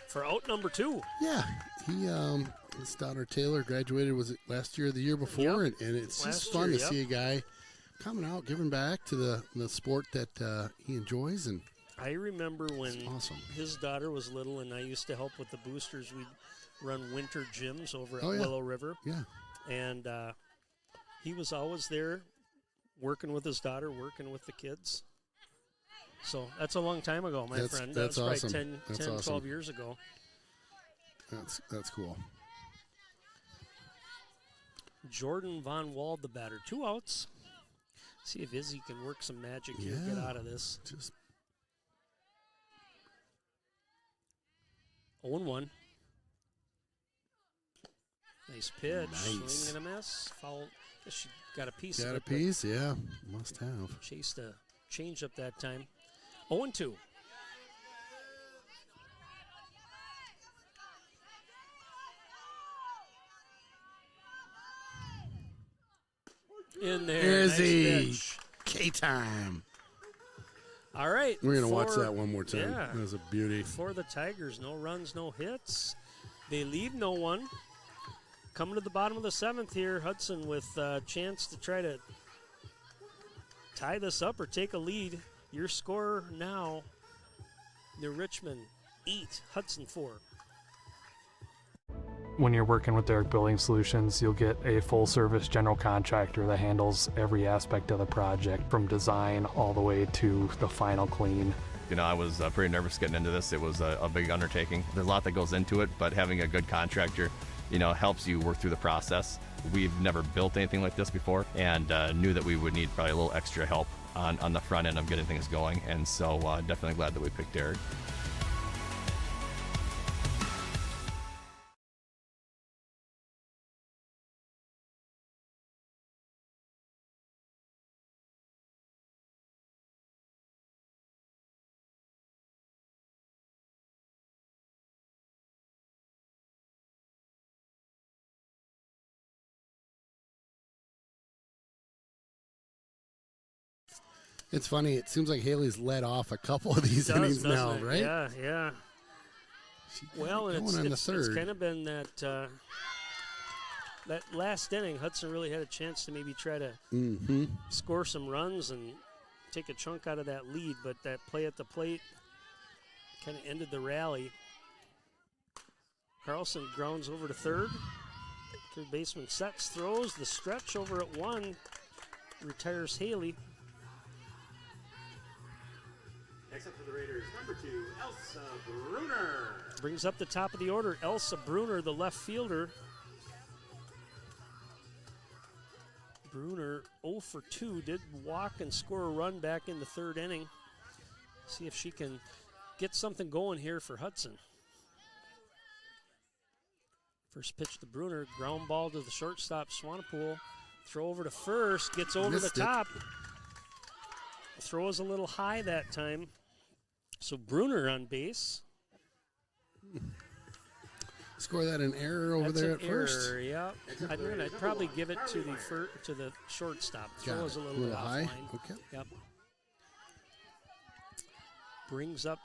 for out number 2. Yeah, his daughter Taylor graduated, was it last year or the year before? Yep. And it's Last just fun year, to see a guy coming out, giving back to the sport that he enjoys. And I remember when awesome. His daughter was little and I used to help with the boosters. We'd run winter gyms over at Oh, yeah. Willow River. Yeah. And he was always there working with his daughter, working with the kids. So that's a long time ago, my friend. That's that was awesome. probably 10, That's 10 awesome. 12 years ago. That's cool. Jordan Von Wald, the batter. 2 outs. See if Izzy can work some magic here, get out of this. Just 0-1. Nice pitch. Nice. Swing and a miss. Foul. Guess she got a piece of got it. a piece, yeah. Must have. But chased a change up that time. 0-2. In there. Izzy. Nice pitch. K-time. All right. We're going to watch that one more time. Yeah. That was a beauty. For the Tigers, no runs, no hits. They leave no one. Coming to the bottom of the 7th here, Hudson with a chance to try to tie this up or take a lead. Your score now, New Richmond 8, Hudson 4. When you're working with Derek Building Solutions, you'll get a full-service general contractor that handles every aspect of the project, from design all the way to the final clean. You know, I was pretty nervous getting into this. It was a big undertaking. There's a lot that goes into it, but having a good contractor, you know, helps you work through the process. We've never built anything like this before, and knew that we would need probably a little extra help on the front end of getting things going, and so definitely glad that we picked Derek. It's funny. It seems like Haley's led off a couple of these innings now, it? right? Yeah, yeah. Well, and it's kind of been that that last inning. Hudson really had a chance to maybe try to score some runs and take a chunk out of that lead, but that play at the plate kind of ended the rally. Carlson grounds over to third. Third baseman sets, throws the stretch over at 1, retires Haley. Next up for the Raiders, number 2, Elsa Bruner. Brings up the top of the order, Elsa Bruner, the left fielder. Bruner 0 for 2, did walk and score a run back in the third inning. See if she can get something going here for Hudson. First pitch to Bruner, ground ball to the shortstop, Swanepoel. Throw over to first, gets over the top. Throw is a little high that time. So Bruner on base. Score that an error over there at first. Yeah, I'd probably give it to the shortstop. Throw is a little bit high. Offline. Okay. Yep. Brings up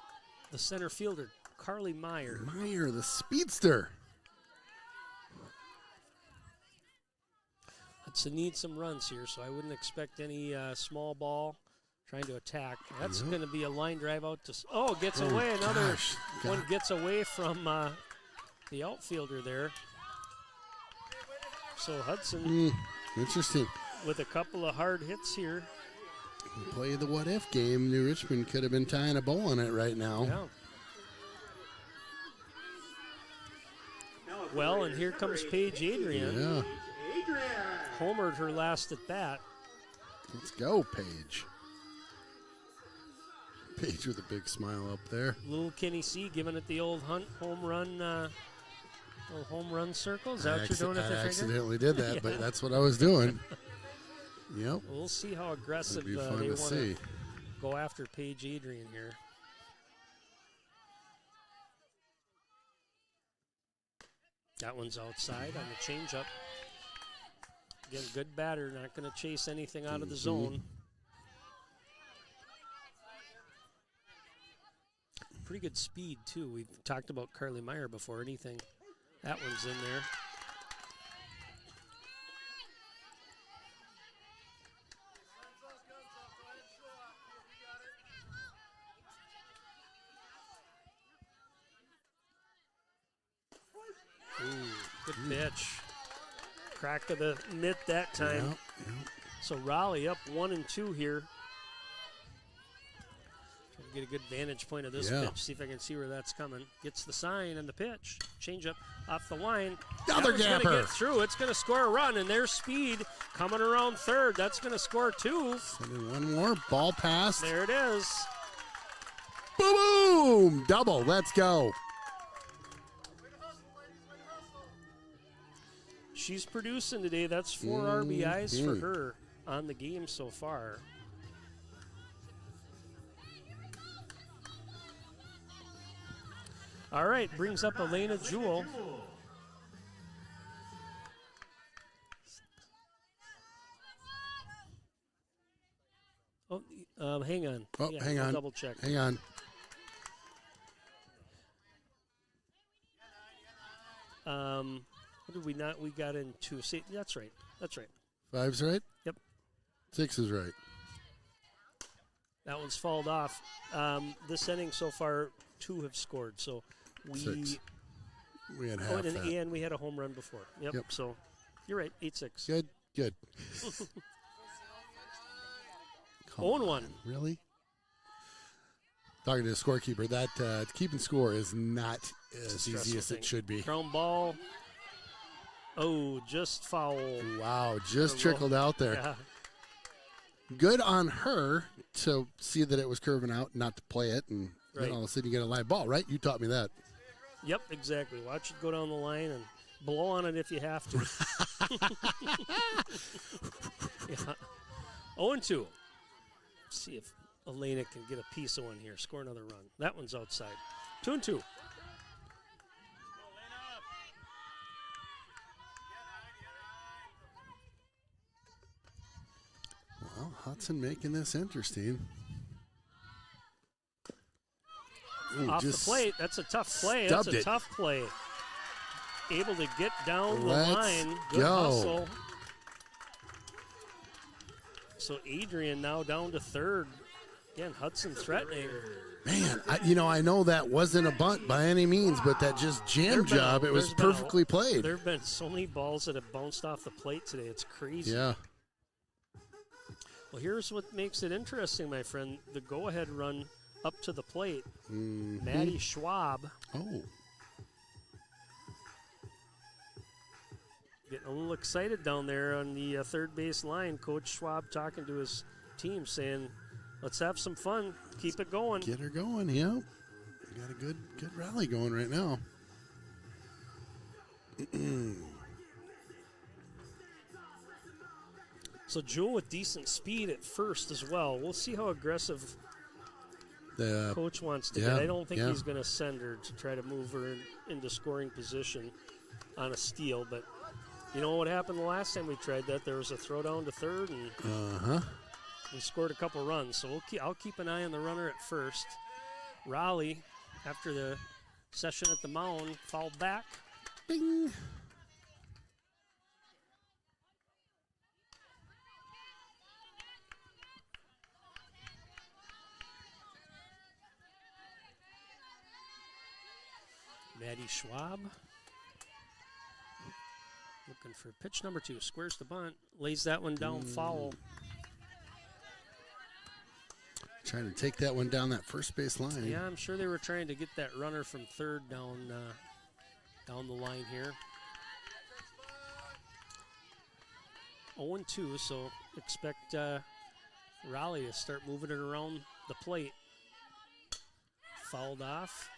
the center fielder, Carly Meyer. Meyer, the speedster. Hudson needs some runs here, so I wouldn't expect any small ball trying to attack. That's going to be a line drive out to. Gets away. Another one gets away from the outfielder there. So Hudson. Interesting. With a couple of hard hits here. Play the what if game. New Richmond could have been tying a bow on it right now. Yeah. Well, and here comes Paige Adrian. Yeah. Homered her last at bat. Let's go, Paige. Paige with a big smile up there. Little Kenny C giving it the old home run circle. Is that what you're doing at the finger? I accidentally did that, but that's what I was doing. Yep. We'll see how aggressive they fun to want see. to go after Paige Adrian here. That one's outside on the changeup. Again, good batter, not going to chase anything out of the zone. Pretty good speed, too. We've talked about Carly Meyer before. Anything, that one's in there. Good pitch. Crack of the mitt that time. Yep. So Raleigh up 1-2 here. Trying to get a good vantage point of this pitch. See if I can see where that's coming. Gets the sign and the pitch. Change up off the line. Another gapper. Going to get through. It's going to score a run, and there's speed coming around third. That's going to score 2. And then one more. Ball pass. There it is. Boom, boom. Double. Let's go. She's producing today. That's 4 RBIs for her on the game so far. All right, brings up Elena Jewell. Hang on. Oh, hang on. Double check. Hang on. What did we not? We got into. See, that's right. That's right. 5's right? Yep. 6 is right. That one's fouled off. This inning so far, 2 have scored. So we 6. We had half that. And we had a home run before. Yep. So you're right. 8-6. Good. 0-1. Really? Talking to the scorekeeper, that keeping score is not as easy as it should be. Ground ball. Oh, just foul. Wow, just trickled out there. Yeah. Good on her to see that it was curving out, not to play it, and then all of a sudden you get a live ball, right? You taught me that. Yep, exactly. Watch it go down the line and blow on it if you have to. 0-2. See if Elena can get a piece of one here. Score another run. That one's outside. 2-2. Well, Hudson making this interesting. Ooh, off the plate. That's a tough play. That's a tough play. Able to get down the line. Good hustle. So Adrian now down to third. Again, Hudson threatening. Man, I know that wasn't a bunt by any means, but that just jam job, it was perfectly played. There have been so many balls that have bounced off the plate today. It's crazy. Yeah. Well, here's what makes it interesting, my friend. The go-ahead run up to the plate. Maddie Schwab. Oh. Getting a little excited down there on the third base line. Coach Schwab talking to his team saying, let's have some fun. Keep it going. Get her going, yeah. We got a good rally going right now. So Jewel with decent speed at first as well. We'll see how aggressive the coach wants to get. I don't think he's going to send her to try to move her into scoring position on a steal, but you know what happened the last time we tried that? There was a throw down to third, and we scored a couple runs. So I'll keep an eye on the runner at first. Raleigh, after the session at the mound, fouled back. Bing. Maddie Schwab. Looking for pitch number 2. Squares the bunt. Lays that one down foul. Trying to take that one down that first base line. Yeah, I'm sure they were trying to get that runner from third down the line here. 0-2, so expect Raleigh to start moving it around the plate. Fouled off.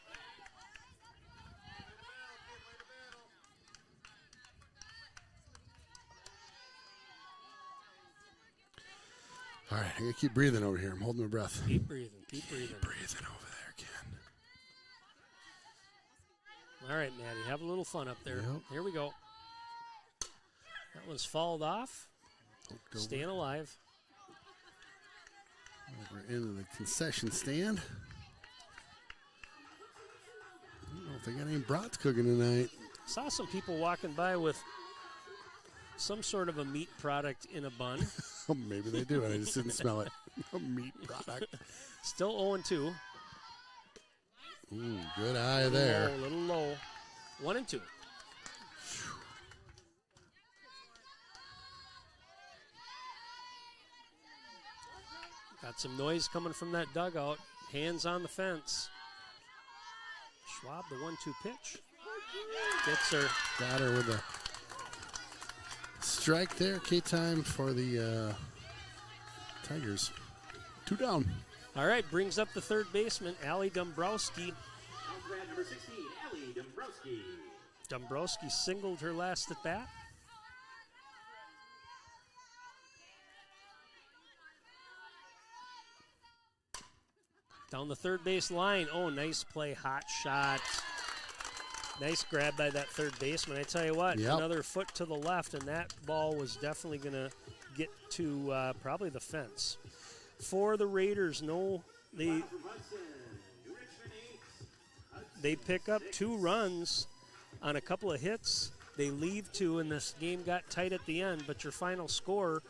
All right, I gotta keep breathing over here. I'm holding my breath. Keep breathing, keep breathing. Keep breathing over there again. All right, Maddie, have a little fun up there. Yep. Here we go. That one's fouled off. Staying alive. Over into the concession stand. I don't know if they got any brats cooking tonight. Saw some people walking by with some sort of a meat product in a bun. Oh, maybe they do, and I just didn't smell it. A meat product. Still 0-2. Ooh, good eye there. A little low. 1-2. Got some noise coming from that dugout. Hands on the fence. Schwab, the 1-2 pitch. Gets her. Got her with a strike there. K-time for the Tigers. 2 down. All right, brings up the third baseman, Allie Dombrowski. Grad number 16, Allie Dombrowski. Dombrowski singled her last at bat. Down the third base line. Oh, nice play, hot shot. Nice grab by that third baseman. I tell you what, another foot to the left, and that ball was definitely going to get to probably the fence. For the Raiders, they pick up 2 runs on a couple of hits. They leave 2, and this game got tight at the end. But your final score,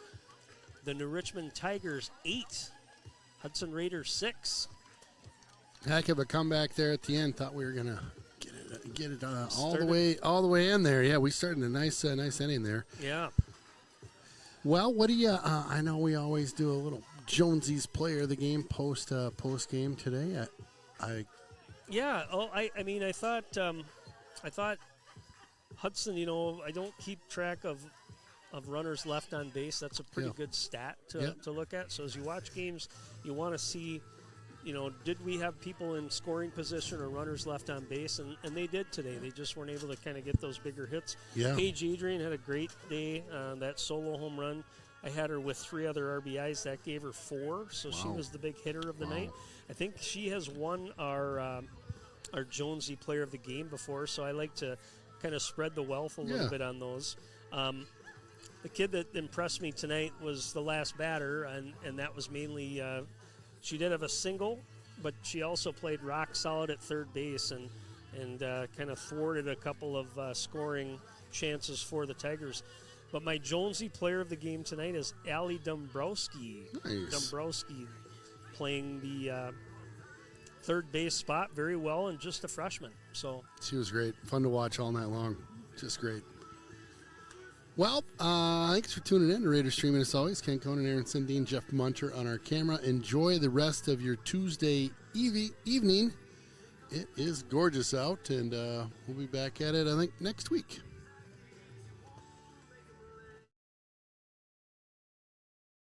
the New Richmond Tigers 8, Hudson Raiders 6. Heck of a comeback there at the end. Thought we were gonna get it all the way in there. Yeah, we started a nice inning there. Yeah. Well, what do you? I know we always do a little Jonesy's player of the game post game today. Yeah. Oh, I mean, I thought Hudson. You know, I don't keep track of runners left on base. That's a pretty good stat to look at. So as you watch games, you want to see, you know, did we have people in scoring position or runners left on base? And they did today. They just weren't able to kind of get those bigger hits. Yeah. Paige Adrian had a great day. That solo home run, I had her with 3 other RBIs. That gave her 4, so she was the big hitter of the night. I think she has won our Jonesy Player of the Game before, so I like to kind of spread the wealth a little bit on those. The kid that impressed me tonight was the last batter, and that was mainly she did have a single, but she also played rock solid at third base and kind of thwarted a couple of scoring chances for the Tigers. But my Jonesy Player of the Game tonight is Allie Dombrowski. Nice. Dombrowski playing the third base spot very well, and just a freshman. So she was great. Fun to watch all night long. Just great. Well, thanks for tuning in to Raider Streaming as always. Ken Conan, Aaron Sundin, Jeff Munter on our camera. Enjoy the rest of your Tuesday evening. It is gorgeous out, and we'll be back at it, I think, next week.